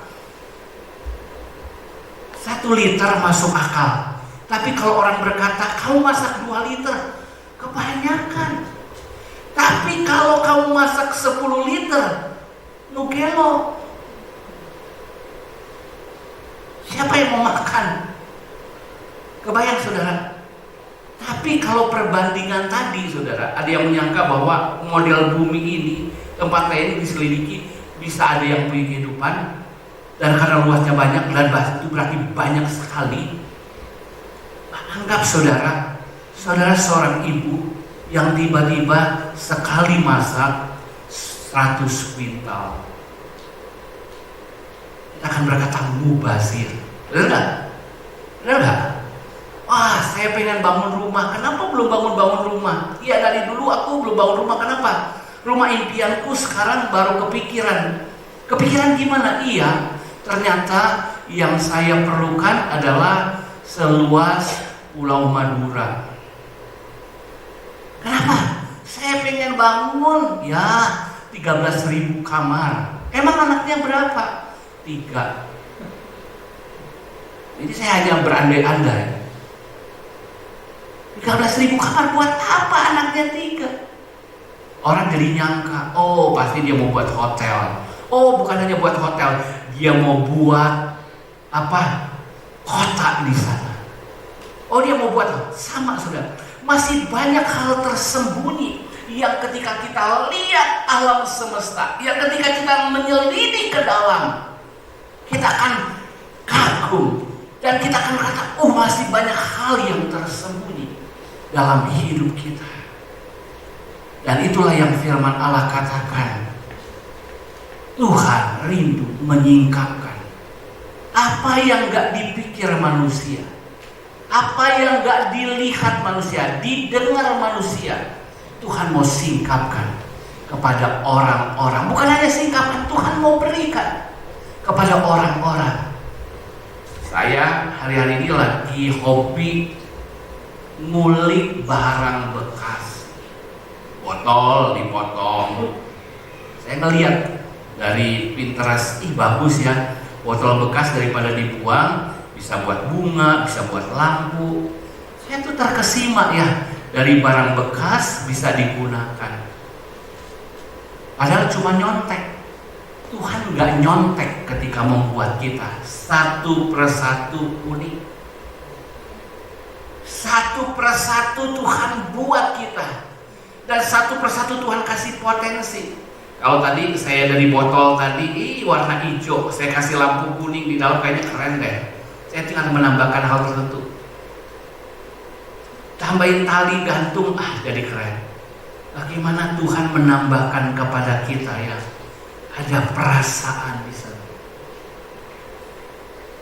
1 liter masuk akal. Tapi kalau orang berkata kamu masak 2 liter, kebanyakan. Tapi kalau kamu masak 10 liter, nugelo. Siapa yang mau makan? Kebayang saudara? Tapi kalau perbandingan tadi saudara, ada yang menyangka bahwa model bumi ini, tempat lain diselidiki, bisa ada yang punya kehidupan, dan karena luasnya banyak dan itu berarti banyak sekali. Anggap saudara seorang ibu yang tiba-tiba sekali masak 100 kuintal. Kita akan berkata mubazir. Benar nggak? Wah, saya pengen bangun rumah. Kenapa belum bangun rumah? Iya, dari dulu aku belum bangun rumah. Kenapa? Rumah impianku sekarang baru kepikiran. Kepikiran gimana? Iya, ternyata yang saya perlukan adalah seluas Pulau Madura. Kenapa? Saya pengen bangun, ya 13.000 kamar. Emang anaknya berapa? 3. Jadi saya hanya berandai-andai. 13.000 kamar buat apa anaknya 3? Orang jadi nyangka, oh pasti dia mau buat hotel. Oh, bukan hanya buat hotel, dia mau buat apa? Kota di sana. Oh, dia mau buat sama saudara. Masih banyak hal tersembunyi yang ketika kita lihat alam semesta, yang ketika kita menyelidiki ke dalam, kita akan kagum dan kita akan berkata, oh masih banyak hal yang tersembunyi dalam hidup kita. Dan itulah yang firman Allah katakan. Tuhan rindu menyingkapkan apa yang gak dipikir manusia, apa yang gak dilihat manusia, didengar manusia. Tuhan mau singkapkan kepada orang-orang. Bukan hanya singkapkan, Tuhan mau berikan kepada orang-orang. Saya hari-hari ini lagi hobi ngulik barang bekas. Botol dipotong. Saya ngeliat dari Pinterest, bagus ya, botol bekas daripada dibuang, bisa buat bunga, bisa buat lampu. Saya tuh terkesima ya, dari barang bekas bisa digunakan. Padahal cuma nyontek. Tuhan nggak nyontek ketika membuat kita satu persatu unik. Satu persatu Tuhan buat kita, dan satu persatu Tuhan kasih potensi. Kalau tadi saya dari botol tadi, warna hijau, saya kasih lampu kuning di dalam, kayaknya keren deh. Saya tinggal menambahkan hal tertentu. Tambahin tali gantung, jadi keren. Bagaimana Tuhan menambahkan kepada kita ya, ada perasaan di sana.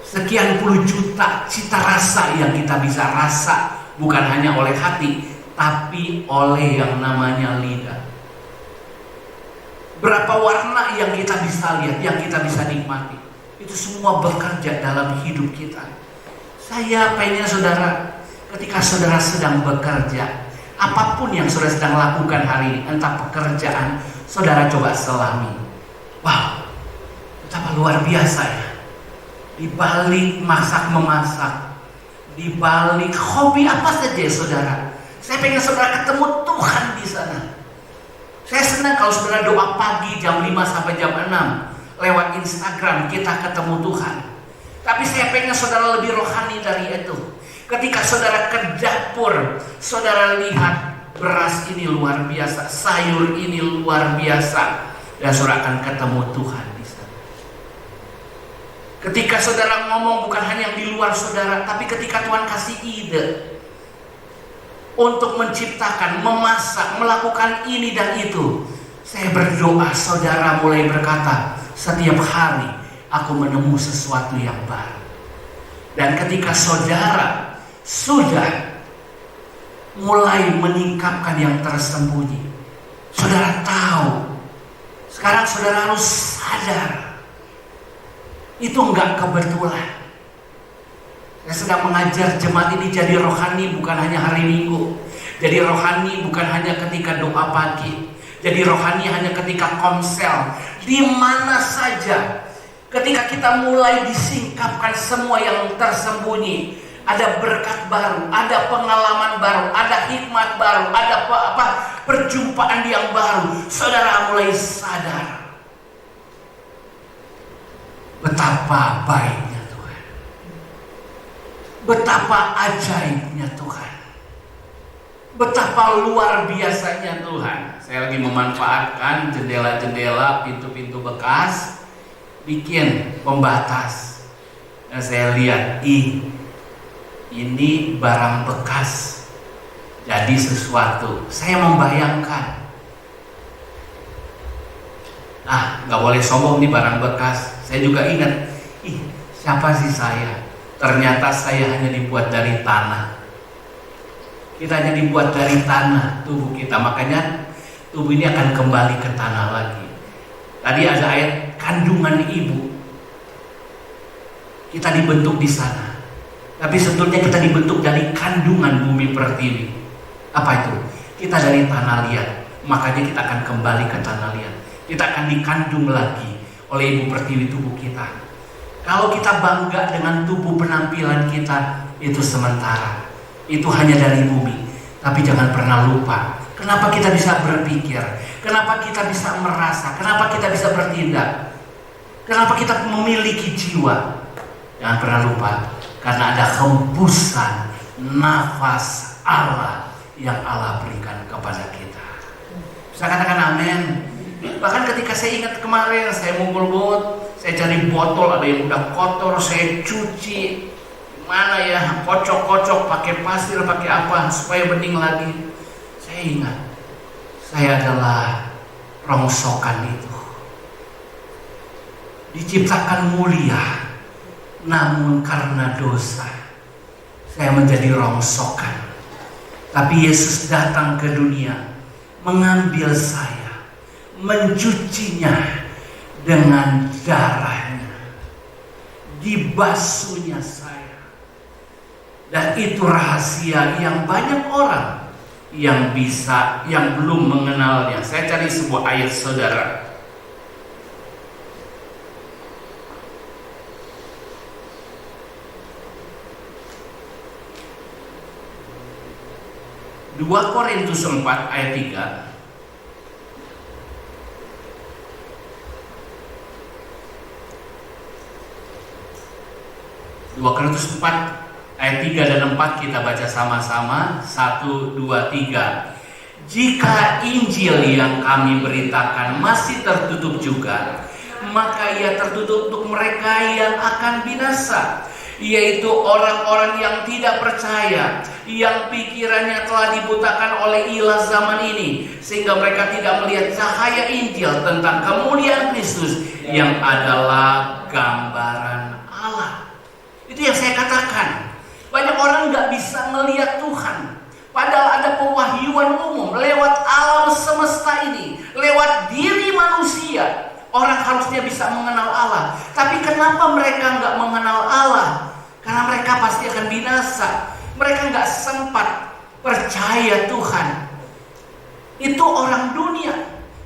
Sekian puluh juta cita rasa yang kita bisa rasa, bukan hanya oleh hati, tapi oleh yang namanya lidah. Berapa warna yang kita bisa lihat, yang kita bisa nikmati, itu semua bekerja dalam hidup kita. Saya pengen saudara, ketika saudara sedang bekerja, apapun yang saudara sedang lakukan hari ini, entah pekerjaan, saudara coba selami. Wow, betapa luar biasa ya. Di balik masak-memasak, di balik hobi apa saja saudara, saya pengen saudara ketemu Tuhan di sana. Saya senang kalau saudara doa pagi jam 5 sampai jam 6 lewat Instagram, kita ketemu Tuhan. Tapi saya pengen saudara lebih rohani dari itu. Ketika saudara ke dapur, saudara lihat beras ini luar biasa, sayur ini luar biasa, dan saudara akan ketemu Tuhan di sana. Ketika saudara ngomong bukan hanya yang di luar saudara, tapi ketika Tuhan kasih ide untuk menciptakan, memasak, melakukan ini dan itu, saya berdoa saudara mulai berkata, setiap hari aku menemu sesuatu yang baru. Dan ketika saudara sudah mulai meningkapkan yang tersembunyi, saudara tahu, sekarang saudara harus sadar, itu enggak kebetulan. Saya sedang mengajar jemaat ini jadi rohani bukan hanya hari Minggu, jadi rohani bukan hanya ketika doa pagi, jadi rohani hanya ketika komsel, di mana saja. Ketika kita mulai disingkapkan semua yang tersembunyi, ada berkat baru, ada pengalaman baru, ada hikmat baru, ada perjumpaan yang baru. Saudara mulai sadar betapa baiknya Tuhan, betapa ajaibnya Tuhan, betapa luar biasanya Tuhan. Saya lagi memanfaatkan jendela-jendela, pintu-pintu bekas, bikin pembatas. Dan saya lihat, ini barang bekas jadi sesuatu. Saya membayangkan, nggak boleh sombong nih barang bekas. Saya juga ingat, siapa sih saya? Ternyata saya hanya dibuat dari tanah. Kita hanya dibuat dari tanah, tubuh kita. Makanya tubuh ini akan kembali ke tanah lagi. Tadi ada ayat kandungan ibu. Kita dibentuk di sana. Tapi sebetulnya kita dibentuk dari kandungan bumi pertiwi. Apa itu? Kita dari tanah liat. Makanya kita akan kembali ke tanah liat. Kita akan dikandung lagi oleh ibu pertiwi tubuh kita. Kalau kita bangga dengan tubuh penampilan kita, itu sementara. Itu hanya dari bumi. Tapi jangan pernah lupa, kenapa kita bisa berpikir, kenapa kita bisa merasa, kenapa kita bisa bertindak, kenapa kita memiliki jiwa. Jangan pernah lupa, karena ada hembusan nafas Allah yang Allah berikan kepada kita. Bisa katakan amin. Bahkan ketika saya ingat kemarin, saya ngumpul, saya cari botol, ada yang udah kotor, saya cuci, mana ya, kocok-kocok, pakai pasir, pakai apa, supaya bening lagi. Saya ingat, saya adalah rongsokan itu. diciptakan mulia, namun karena dosa saya menjadi rongsokan. Tapi Yesus datang ke dunia, mengambil saya, mencucinya dengan darahnya, dibasuhnya saya. Dan itu rahasia yang banyak orang yang belum mengenalnya. Saya cari sebuah ayat, saudara. 2 Korintus 4 ayat 3. 2 Korintus 4 ayat 3 dan 4 kita baca sama-sama. 1, 2, 3. Jika Injil yang kami beritakan masih tertutup juga, maka ia tertutup untuk mereka yang akan binasa, yaitu orang-orang yang tidak percaya, yang pikirannya telah dibutakan oleh ilah zaman ini, sehingga mereka tidak melihat cahaya Injil tentang kemuliaan Kristus yang adalah gambaran Allah. Itu yang saya katakan. Banyak orang nggak bisa melihat Tuhan, padahal ada pewahyuan umum lewat alam semesta ini, lewat diri manusia. Orang harusnya bisa mengenal Allah. Tapi kenapa mereka nggak mengenal Allah? Karena mereka pasti akan binasa. Mereka nggak sempat percaya Tuhan. Itu orang dunia.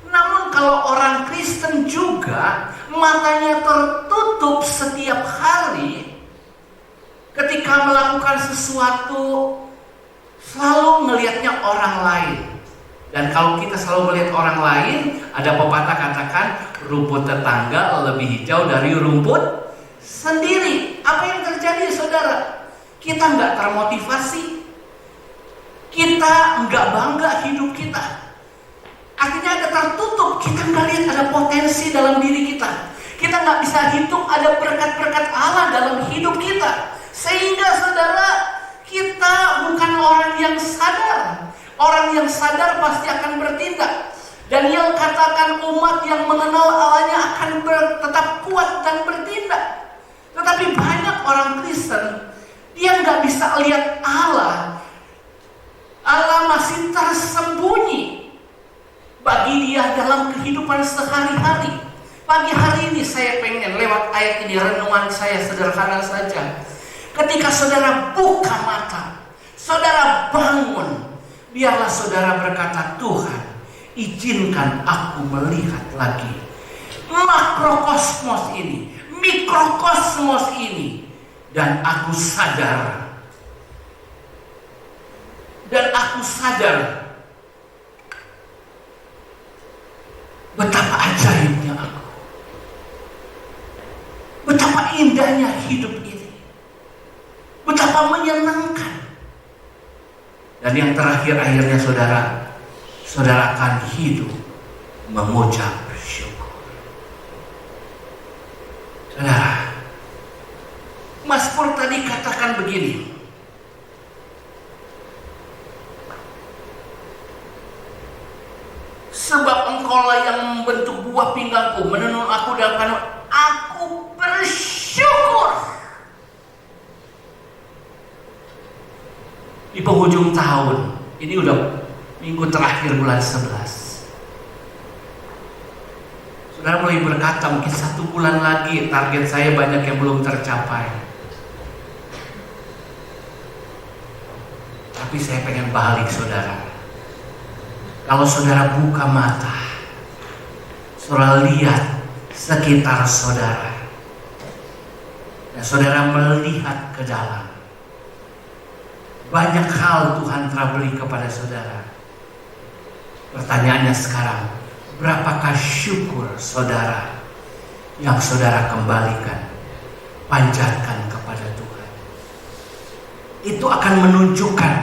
Namun kalau orang Kristen juga matanya tertutup setiap hari, ketika melakukan sesuatu selalu melihatnya orang lain. Dan kalau kita selalu melihat orang lain, ada pepatah katakan rumput tetangga lebih hijau dari rumput sendiri. Apa yang terjadi, saudara? Kita nggak termotivasi, kita nggak bangga hidup kita. Artinya ada tertutup, kita nggak lihat ada potensi dalam diri kita. Kita nggak bisa hitung ada berkat-berkat Allah dalam hidup kita. Sehingga saudara, kita bukan orang yang sadar. Orang yang sadar pasti akan bertindak. Daniel katakan umat yang mengenal Allahnya akan tetap kuat dan bertindak. Tetapi banyak orang Kristen, dia nggak bisa lihat Allah. Allah masih tersembunyi bagi dia dalam kehidupan sehari-hari. Pagi hari ini saya pengen lewat ayat ini, renungan saya sederhana saja. Ketika saudara buka mata, saudara bangun, biarlah saudara berkata, Tuhan, izinkan aku melihat lagi makrokosmos ini, mikrokosmos ini, dan aku sadar betapa ajaibnya aku, betapa indahnya hidup ini, betapa menyenangkan. Dan yang terakhir, akhirnya saudara akan hidup mengucap syukur. Saudara, Mazmur tadi katakan begini, sebab Engkaulah yang membentuk buah pinggangku, menenun aku dalam kandungan, aku bersyukur. Di penghujung tahun, ini udah minggu terakhir bulan 11. Saudara mulai berkata, mungkin 1 bulan lagi target saya banyak yang belum tercapai. Tapi saya pengen balik, saudara. Kalau saudara buka mata, saudara lihat sekitar saudara, dan saudara melihat ke dalam, banyak hal Tuhan telah beri kepada saudara. Pertanyaannya sekarang, berapakah syukur saudara yang saudara kembalikan, panjatkan kepada Tuhan? Itu akan menunjukkan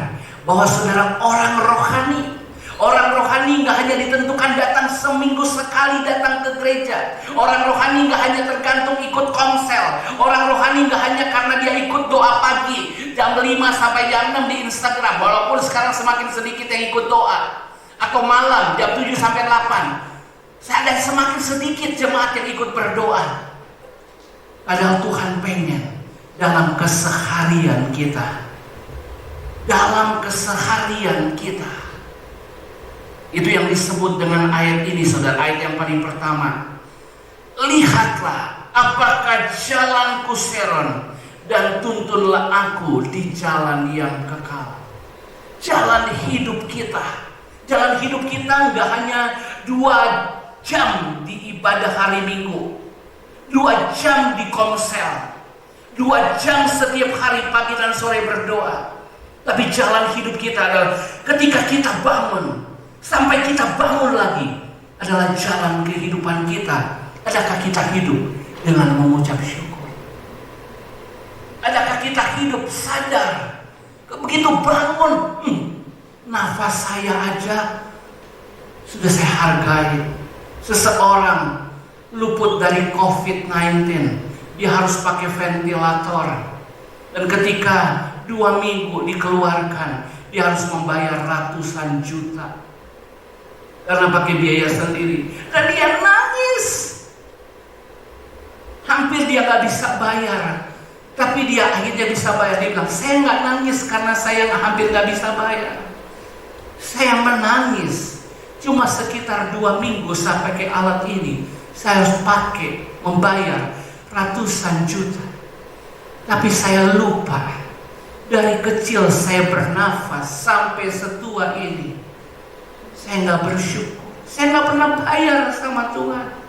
bahwa saudara orang rohani. Orang rohani nggak hanya ditentukan datang seminggu sekali datang ke gereja. Orang rohani nggak hanya tergantung ikut komsel. Orang rohani nggak hanya karena dia ikut doa pagi jam 5 sampai jam 6 di Instagram. Walaupun sekarang semakin sedikit yang ikut doa. Atau malam jam 7 sampai 8. Dan semakin sedikit jemaat yang ikut berdoa. Padahal Tuhan pengen dalam keseharian kita. Dalam keseharian kita. Itu yang disebut dengan ayat ini, saudara. Ayat yang paling pertama. Lihatlah apakah jalanku seron, dan tuntunlah aku di jalan yang kekal. Jalan hidup kita. Jalan hidup kita nggak hanya 2 jam di ibadah hari Minggu, 2 jam di komsel, 2 jam setiap hari pagi dan sore berdoa. Tapi jalan hidup kita adalah ketika kita bangun sampai kita bangun lagi, adalah jalan kehidupan kita. Adakah kita hidup dengan mengucap syukur? Adakah kita hidup sadar begitu bangun, nafas saya aja sudah saya hargai. Seseorang luput dari COVID-19, dia harus pakai ventilator, dan ketika 2 minggu dikeluarkan, dia harus membayar ratusan juta karena pakai biaya sendiri, dan dia nangis. Hampir dia gak bisa bayar, tapi dia akhirnya bisa bayar. Dia bilang, saya gak nangis karena saya hampir gak bisa bayar. Saya menangis cuma sekitar 2 minggu saya pakai alat ini. Saya harus pakai membayar ratusan juta. Tapi saya lupa, dari kecil saya bernafas sampai setua ini, saya gak bersyukur. Saya gak pernah bayar sama Tuhan.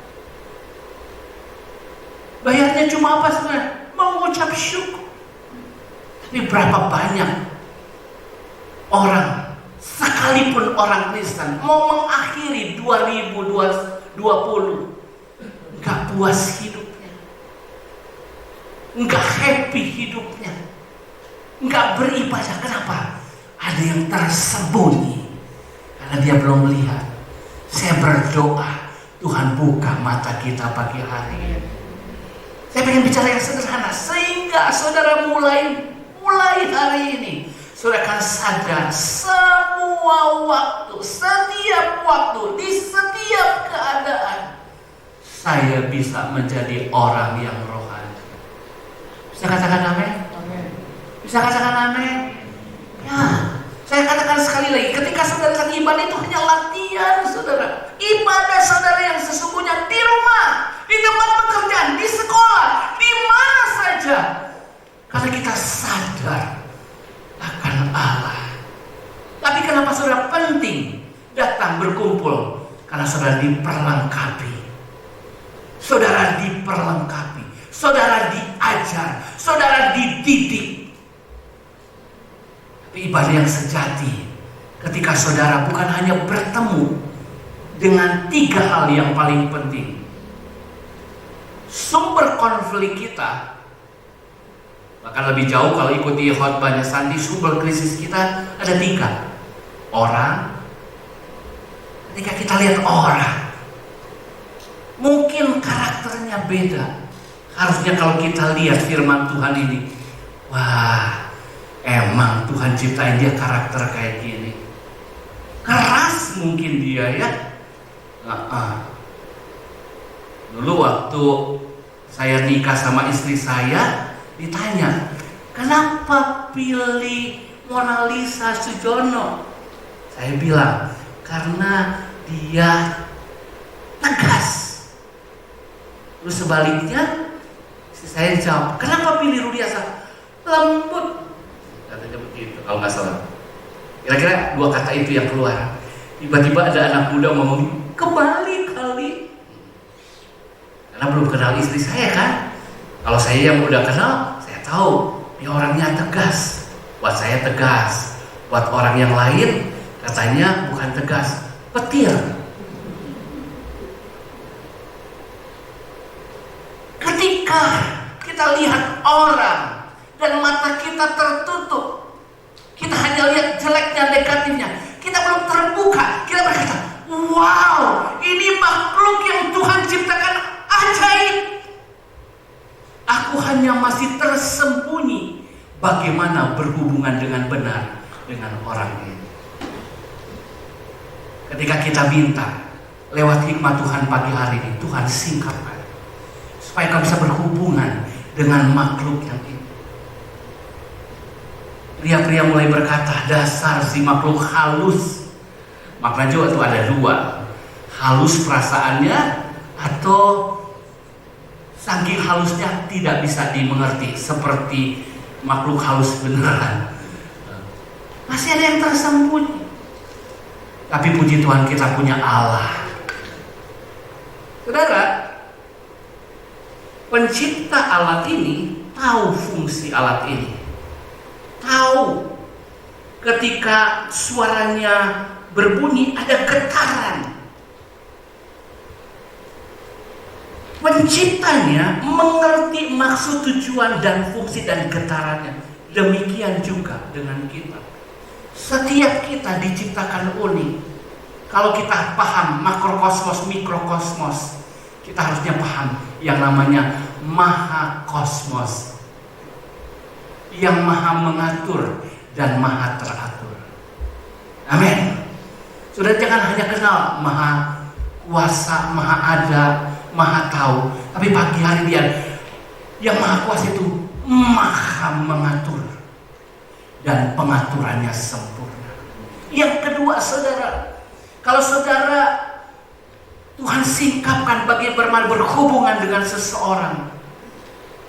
Bayarnya cuma apa sebenarnya? Mengucap syukur. Tapi berapa banyak orang, sekalipun orang Kristen, mau mengakhiri 2020, gak puas hidupnya, gak happy hidupnya, gak beribadah. Kenapa? Ada yang tersembunyi, karena dia belum melihat. Saya berdoa, Tuhan buka mata kita pagi hari ini. Saya pengen bicara yang sederhana, sehingga saudara mulai hari ini, saudara akan sadar semua waktu, setiap waktu, di setiap keadaan, saya bisa menjadi orang yang rohani. Bisa katakan amin? Bisa katakan amin? Ya, saya katakan sekali lagi, ketika saudara ibadah itu hanya latihan, saudara. Ibadah saudara yang sesungguhnya di rumah, di tempat pekerjaan, di sekolah, di mana saja. Karena kita sadar akan Allah. Tapi kenapa saudara penting datang berkumpul? Karena saudara diperlengkapi. Saudara diperlengkapi. Saudara diajar. Saudara dididik. Tapi ibadah yang sejati, ketika saudara bukan hanya bertemu dengan 3 hal yang paling penting. Sumber konflik kita, bahkan lebih jauh kalau ikuti khotbahnya Sandi, sumber krisis kita ada 3. Orang. Ketika kita lihat orang, mungkin karakternya beda. Harusnya kalau kita lihat firman Tuhan ini, wah, emang Tuhan ciptain dia karakter kayak gini. Keras mungkin dia ya. Dulu waktu saya nikah sama istri saya, ditanya, kenapa pilih Mona Lisa Sujono? Saya bilang, karena dia tegas. Terus sebaliknya, saya jawab, kenapa pilih Rudiasa? Lembut. Katanya begitu, kalau nggak salah. Kira-kira 2 kata itu yang keluar. Tiba-tiba ada anak muda ngomong, kebalik kali. Karena belum kenal istri saya kan. Kalau saya yang udah kenal, saya tahu dia orangnya tegas. Buat saya tegas. Buat orang yang lain, katanya bukan tegas, petir. Ketika kita lihat orang dan mata kita tertutup, kita hanya lihat jeleknya, negatifnya, kita belum terbuka, kita berkata, wow, ini makhluk yang Tuhan ciptakan ajaib. Aku hanya masih tersembunyi bagaimana berhubungan dengan benar dengan orang ini. Ketika kita minta lewat hikmat Tuhan pagi hari ini, Tuhan singkapkan supaya kau bisa berhubungan dengan makhluk yang ini. Pria-pria mulai berkata, dasar si makhluk halus. Makna juga itu ada dua, halus perasaannya atau saking halusnya tidak bisa dimengerti seperti makhluk halus beneran. Masih ada yang tersembunyi. Tapi puji Tuhan kita punya Allah. Saudara, pencipta alat ini tahu fungsi alat ini. Tahu ketika suaranya berbunyi ada getaran. Penciptanya mengerti maksud, tujuan, dan fungsi dan getarannya. Demikian juga dengan kita. Setiap kita diciptakan unik. Kalau kita paham makrokosmos, mikrokosmos, kita harusnya paham yang namanya maha kosmos, yang maha mengatur dan maha teratur. Amin. Sudah, jangan hanya kenal maha kuasa, maha ada, maha tahu, tapi pagi hari dia yang maha kuasa itu maha mengatur dan pengaturannya sempurna. Yang kedua, saudara, kalau saudara Tuhan singkapkan bagaimana berhubungan dengan seseorang,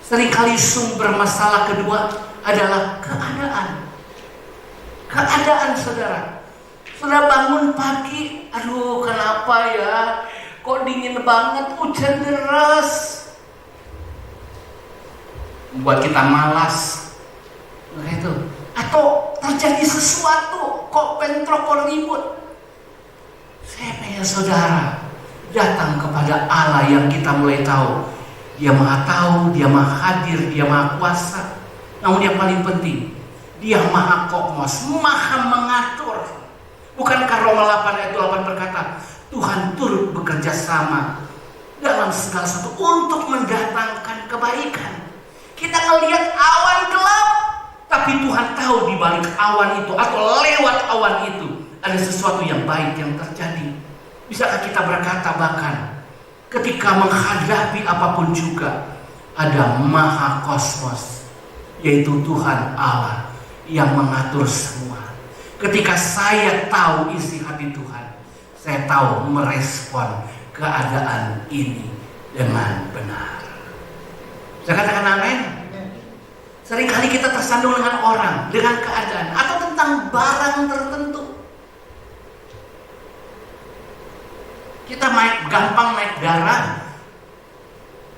seringkali sumber masalah kedua adalah keadaan. Keadaan, saudara. Saudara bangun pagi, aduh kenapa ya, kok dingin banget, hujan deras, membuat kita malas. Nah itu. Atau terjadi sesuatu, kok bentrok, kok ribut. Saya pengen saudara datang kepada Allah yang kita mulai tahu. Dia maha tahu, dia maha hadir, dia maha kuasa. Namun yang paling penting, dia maha kosmos, maha mengatur. Bukankah Roma 8 ayat 8 berkata, Tuhan turut bekerja sama dalam segala sesuatu untuk mendatangkan kebaikan. Kita melihat awan gelap, tapi Tuhan tahu di balik awan itu atau lewat awan itu ada sesuatu yang baik yang terjadi. Bisakah kita berkata bahkan ketika menghadapi apapun juga ada maha kosmos, yaitu Tuhan Allah yang mengatur semua. Ketika saya tahu isi hati Tuhan, saya tahu merespon keadaan ini dengan benar. Saya katakan amin. Seringkali kita tersandung dengan orang, dengan keadaan, atau tentang barang tertentu. Kita gampang naik darah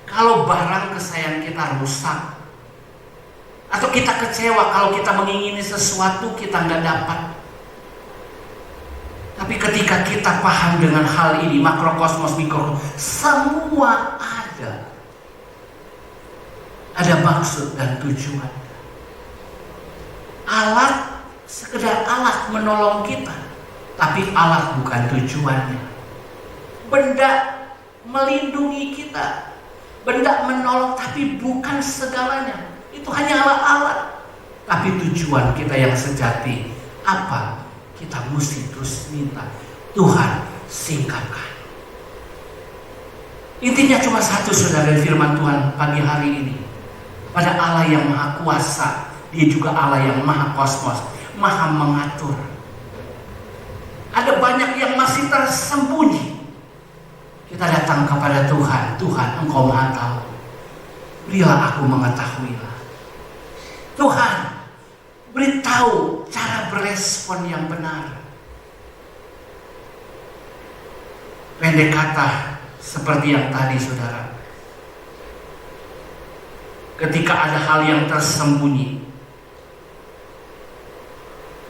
kalau barang kesayangan kita rusak, atau kita kecewa kalau kita mengingini sesuatu kita nggak dapat. Tapi ketika kita paham dengan hal ini, makrokosmos, mikrokosmos, semua ada maksud dan tujuan. Alat sekedar alat menolong kita, tapi alat bukan tujuannya. Benda melindungi kita, benda menolong, tapi bukan segalanya. Itu hanyalah alat. Tapi tujuan kita yang sejati apa? Kita mesti terus minta Tuhan singkapkan. Intinya cuma satu, saudara, firman Tuhan pagi hari ini. Pada Allah yang maha kuasa, dia juga Allah yang maha kosmos, maha mengatur. Ada banyak yang masih tersembunyi. Kita datang kepada Tuhan. Tuhan, Engkau maha tahu, berilah aku mengetahuilah. Tuhan, beritahu cara berespon yang benar. Pendek kata, seperti yang tadi, saudara, ketika ada hal yang tersembunyi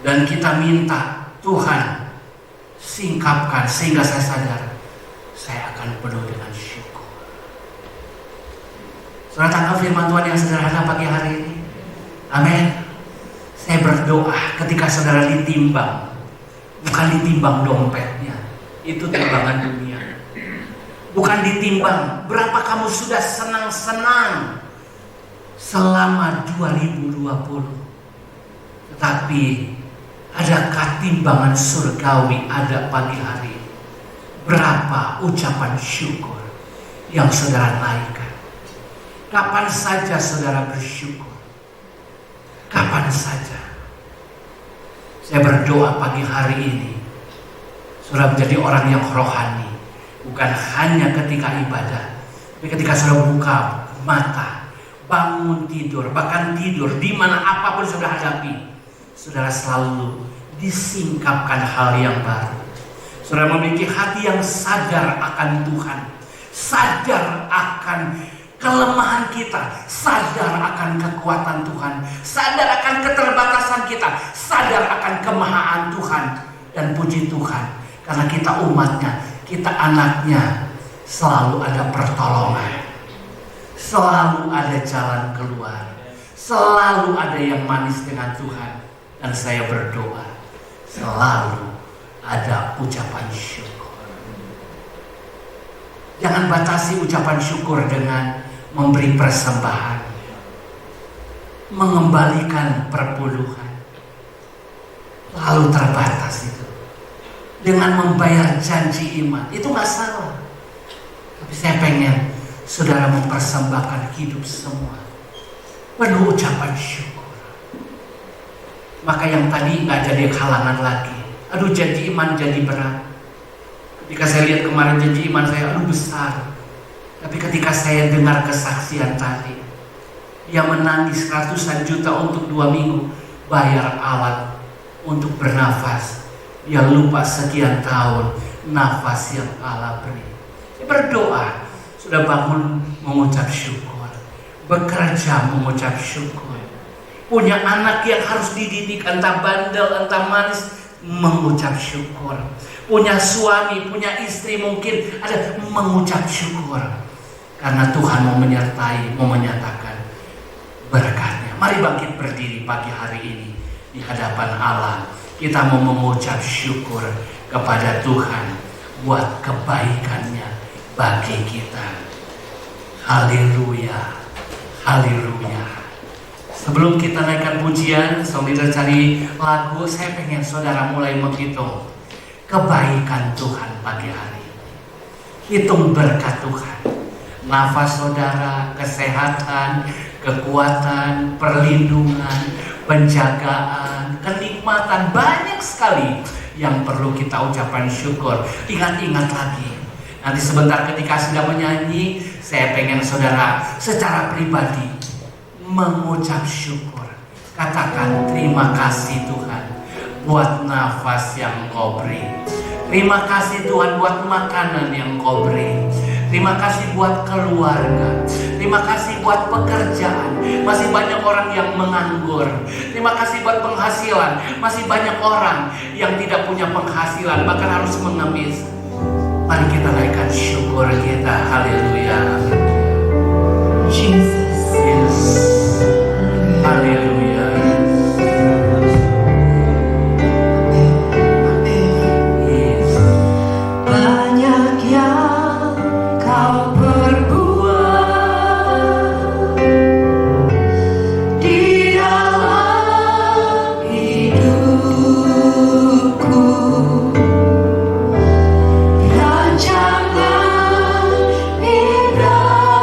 dan kita minta Tuhan singkapkan sehingga saya sadar, saya akan penuh dengan syukur. Saudara tangkap firman Tuhan yang sederhana pagi hari ini. Amin. Saya berdoa ketika saudara ditimbang, bukan ditimbang dompetnya, itu timbangan dunia. Bukan ditimbang berapa kamu sudah senang-senang selama 2020, tetapi adakah timbangan surgawi ada pagi hari? Berapa ucapan syukur yang saudara naikkan? Kapan saja saudara bersyukur? Kapan saja? Saya berdoa pagi hari ini saudara menjadi orang yang rohani, bukan hanya ketika ibadah, tapi ketika saudara buka mata, bangun tidur, bahkan tidur di mana apapun saudara hadapi, saudara selalu disingkapkan hal yang baru. Saudara memiliki hati yang sadar akan Tuhan, sadar akan kelemahan kita, sadar akan kekuatan Tuhan, sadar akan keterbatasan kita, sadar akan kemahaan Tuhan. Dan puji Tuhan, karena kita umatnya, kita anaknya, selalu ada pertolongan, selalu ada jalan keluar, selalu ada yang manis dengan Tuhan. Dan saya berdoa, selalu ada ucapan syukur. Jangan batasi ucapan syukur dengan memberi persembahan, mengembalikan perpuluhan. Lalu terbatas itu dengan membayar janji iman, itu gak salah. Tapi saya pengen saudara mempersembahkan hidup semua penuh ucapan syukur. Maka yang tadi gak jadi halangan lagi. Aduh, janji iman jadi berat. Ketika saya lihat kemarin janji iman saya, aduh besar. Tapi ketika saya dengar kesaksian tadi, dia menangis ratusan juta untuk 2 minggu bayar alat untuk bernafas. Dia lupa sekian tahun nafas yang Allah beri. Dia berdoa, sudah bangun mengucap syukur, bekerja mengucap syukur, punya anak yang harus dididik, entah bandel entah manis, mengucap syukur, punya suami, punya istri, mungkin ada, mengucap syukur. Karena Tuhan mau menyertai, mau menyatakan berkatnya. Mari bangkit berdiri pagi hari ini di hadapan Allah. Kita mau mengucap syukur kepada Tuhan buat kebaikannya bagi kita. Haleluya, haleluya. Sebelum kita naikkan pujian, saudara cari lagu, saya pengen saudara mulai menghitung kebaikan Tuhan pagi hari ini. Hitung berkat Tuhan, nafas saudara, kesehatan, kekuatan, perlindungan, penjagaan, kenikmatan, banyak sekali yang perlu kita ucapkan syukur. Ingat-ingat lagi, nanti sebentar ketika sudah menyanyi, saya pengen saudara secara pribadi mengucap syukur. Katakan terima kasih Tuhan buat nafas yang Kau beri. Terima kasih Tuhan buat makanan yang Kau beri. Terima kasih buat keluarga. Terima kasih buat pekerjaan. Masih banyak orang yang menganggur. Terima kasih buat penghasilan. Masih banyak orang yang tidak punya penghasilan, bahkan harus mengemis. Mari kita naikkan syukur kita. Haleluya. Jesus. Yes. Haleluya. Yes. Banyak yang Kau perbuat di dalam hidupku, rancangan indahmu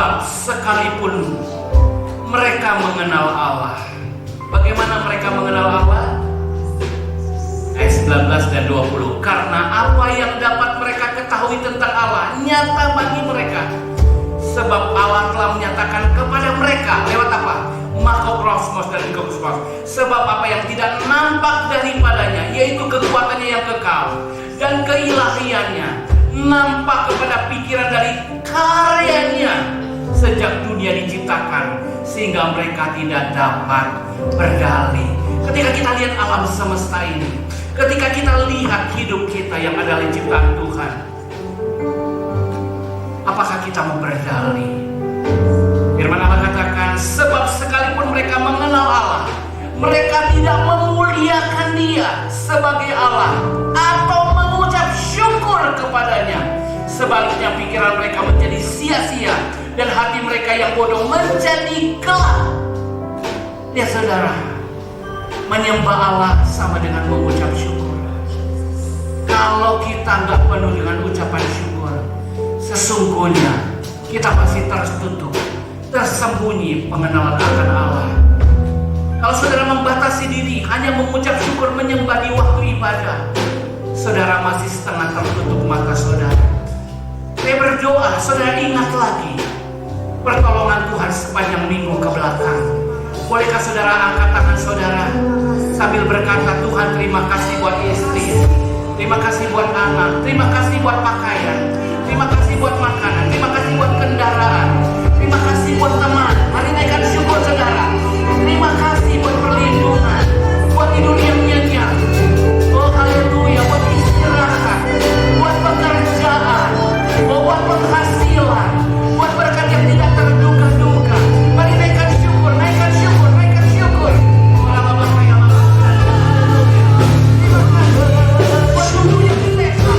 Sebab sekalipun mereka mengenal Allah. Bagaimana mereka mengenal Allah? Ayat 19 dan 20. Karena apa yang dapat mereka ketahui tentang Allah nyata bagi mereka. Sebab Allah telah menyatakan kepada mereka lewat apa? Makrokrosmos dan mikrokosmos. Sebab apa yang tidak nampak daripadanya, yaitu kekuatannya yang kekal dan keilahiannya, nampak kepada pikiran dari karyanya sejak dunia diciptakan, sehingga mereka tidak dapat berdalih. Ketika kita lihat alam semesta ini, ketika kita lihat hidup kita yang adalah ciptaan Tuhan, apakah kita mau berdalih? Firman Allah katakan, sebab sekalipun mereka mengenal Allah, mereka tidak memuliakan Dia sebagai Allah atau mengucap syukur kepadanya. Sebaliknya pikiran mereka menjadi sia-sia dan hati mereka yang bodoh menjadi gelap. Ya saudara, menyembah Allah sama dengan mengucap syukur. Kalau kita nggak penuh dengan ucapan syukur, sesungguhnya kita pasti tertutup, tersembunyi pengenalan akan Allah. Kalau saudara membatasi diri hanya mengucap syukur, menyembah di waktu ibadah, saudara masih setengah tertutup mata saudara. Saya berdoa, saudara ingat lagi pertolongan Tuhan sepanjang minggu ke belakang. Bolehkah saudara angkat tangan saudara sambil berkata, Tuhan terima kasih buat istri, terima kasih buat anak, terima kasih buat pakaian, terima kasih buat makanan, terima kasih buat kendaraan, terima kasih buat teman. Mari naikkan syukur saudara. Terima kasih buat perlindungan, buat tidur yang nyenyak. Oh haleluya, buat istirahat, buat pekerjaan, buat penghasilan, buat berkat yang tidak terduga-duga. Mari naikkan syukur, naikkan syukur, naikkan syukur. Terima kasih buat tubuh yang sehat.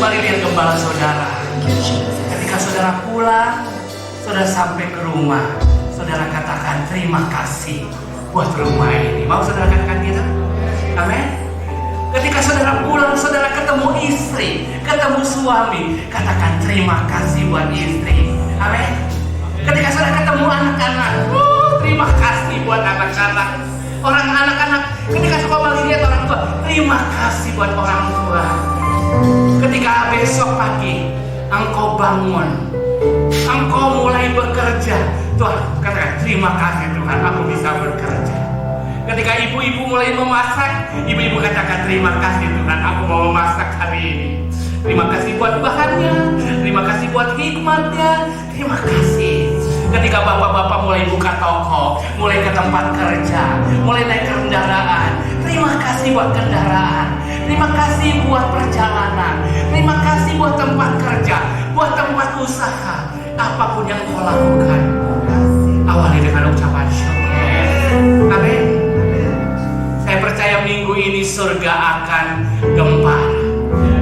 Mari lihat gembala saudara. Ketika saudara pulang, saudara sampai ke rumah, saudara katakan terima kasih buat rumah ini. Mau saudara katakan gitu? Amin. Ketika saudara pulang, saudara ketemu istri, ketemu suami, katakan terima kasih buat istri. Amin. Ketika saudara ketemu anak-anak, terima kasih buat anak-anak. Orang anak-anak, ketika sekolah lihat orang tua, terima kasih buat orang tua. Ketika besok pagi engkau bangun, engkau mulai bekerja, Tuhan katakan terima kasih Tuhan, aku bisa bekerja. Ketika ibu-ibu mulai memasak, ibu-ibu katakan terima kasih Tuhan, aku mau memasak hari ini. Terima kasih buat bahannya, terima kasih buat hikmatnya, terima kasih. Ketika bapak-bapak mulai buka toko, mulai ke tempat kerja, mulai naik kendaraan, terima kasih buat kendaraan, terima kasih buat perjalanan, terima kasih buat tempat kerja, buat tempat usaha. Apapun yang kau lakukan, awali dengan ucapan syukur. Amin. Saya percaya minggu ini surga akan gempar,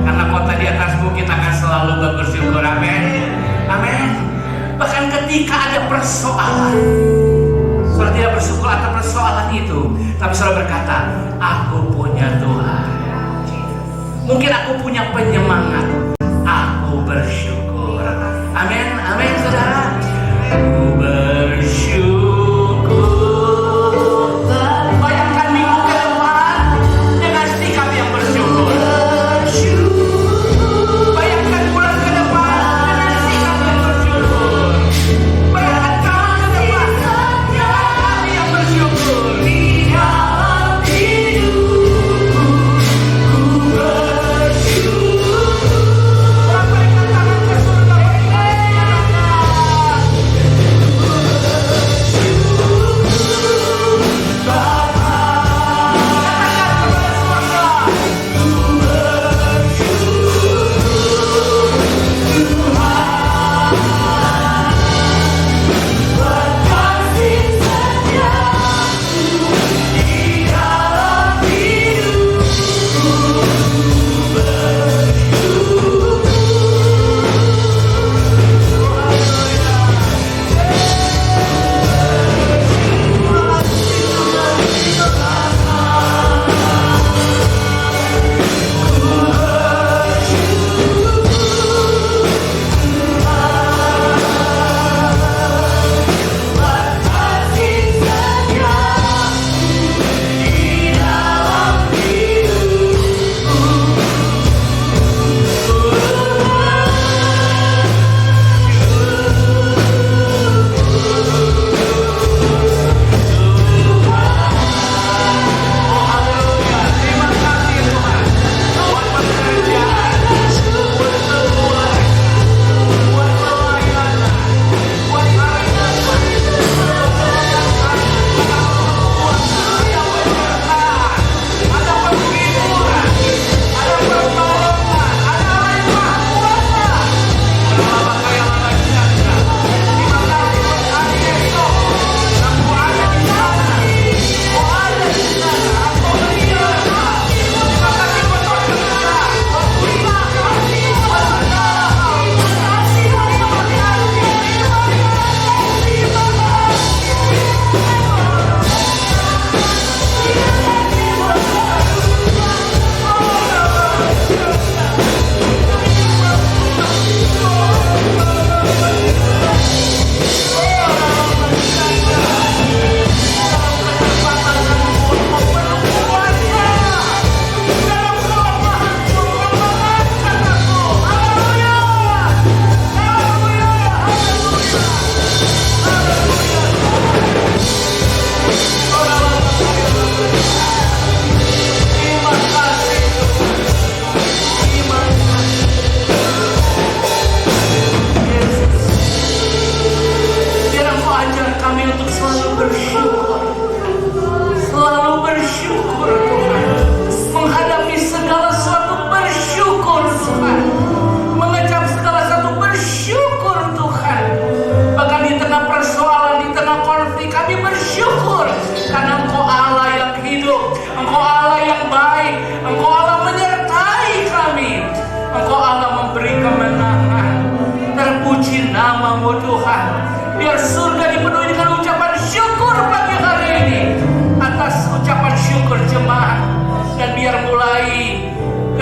karena kota di atas bukit akan selalu bersyukur. Amin. Amin. Bahkan ketika ada persoalan, saudara tidak bersyukur atas persoalan itu, tapi saudara berkata, aku punya Tuhan. Mungkin aku punya penyemangat, aku bersyukur. Amin, amin saudara. Aku bersyukur. Bayangkan minggu ke depan dengan sikap yang bersyukur. Bayangkan bulan ke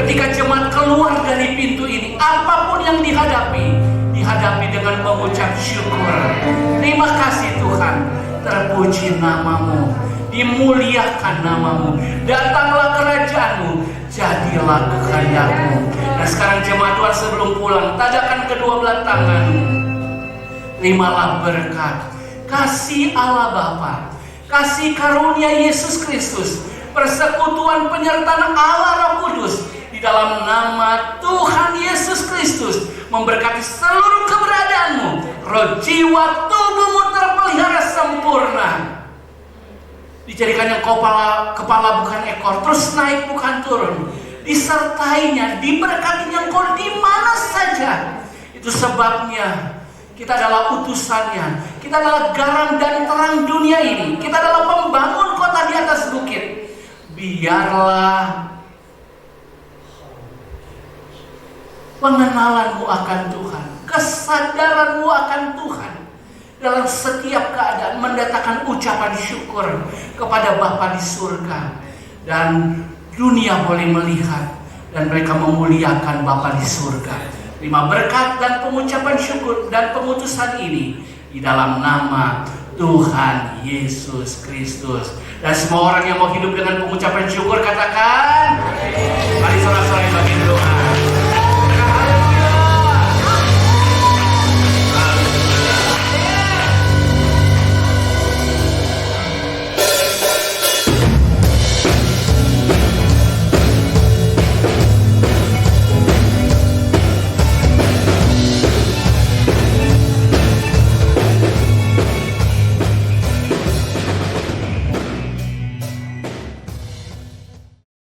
Ketika jemaat keluar dari pintu ini, apapun yang dihadapi dengan mengucap syukur. Terima kasih Tuhan, terpuji namamu, dimuliakan namamu, datanglah kerajaanmu, jadilah kehendakmu. Dan sekarang jemaat Tuhan sebelum pulang, tadakan kedua belah tanganmu, terimalah berkat kasih Allah Bapa, kasih karunia Yesus Kristus, persekutuan penyertaan Allah Roh Kudus di dalam nama Tuhan Yesus Kristus memberkati seluruh keberadaanmu. Roh jiwa tubuhmu terpelihara sempurna, dijadikan yang kepala bukan ekor, terus naik bukan turun, disertainya, diberkatinya engkau di mana saja. Itu sebabnya kita adalah utusannya, kita adalah garam dan terang dunia ini, kita adalah pembangun kota di atas bukit. Biarlah pengenalanmu akan Tuhan, kesadaranmu akan Tuhan dalam setiap keadaan mendatangkan ucapan syukur kepada Bapa di surga, dan dunia boleh melihat dan mereka memuliakan Bapa di surga. Terima berkat dan pengucapan syukur dan pengutusan ini di dalam nama Tuhan Yesus Kristus. Dan semua orang yang mau hidup dengan pengucapan syukur katakan, mari sorak-sorai bagi doa.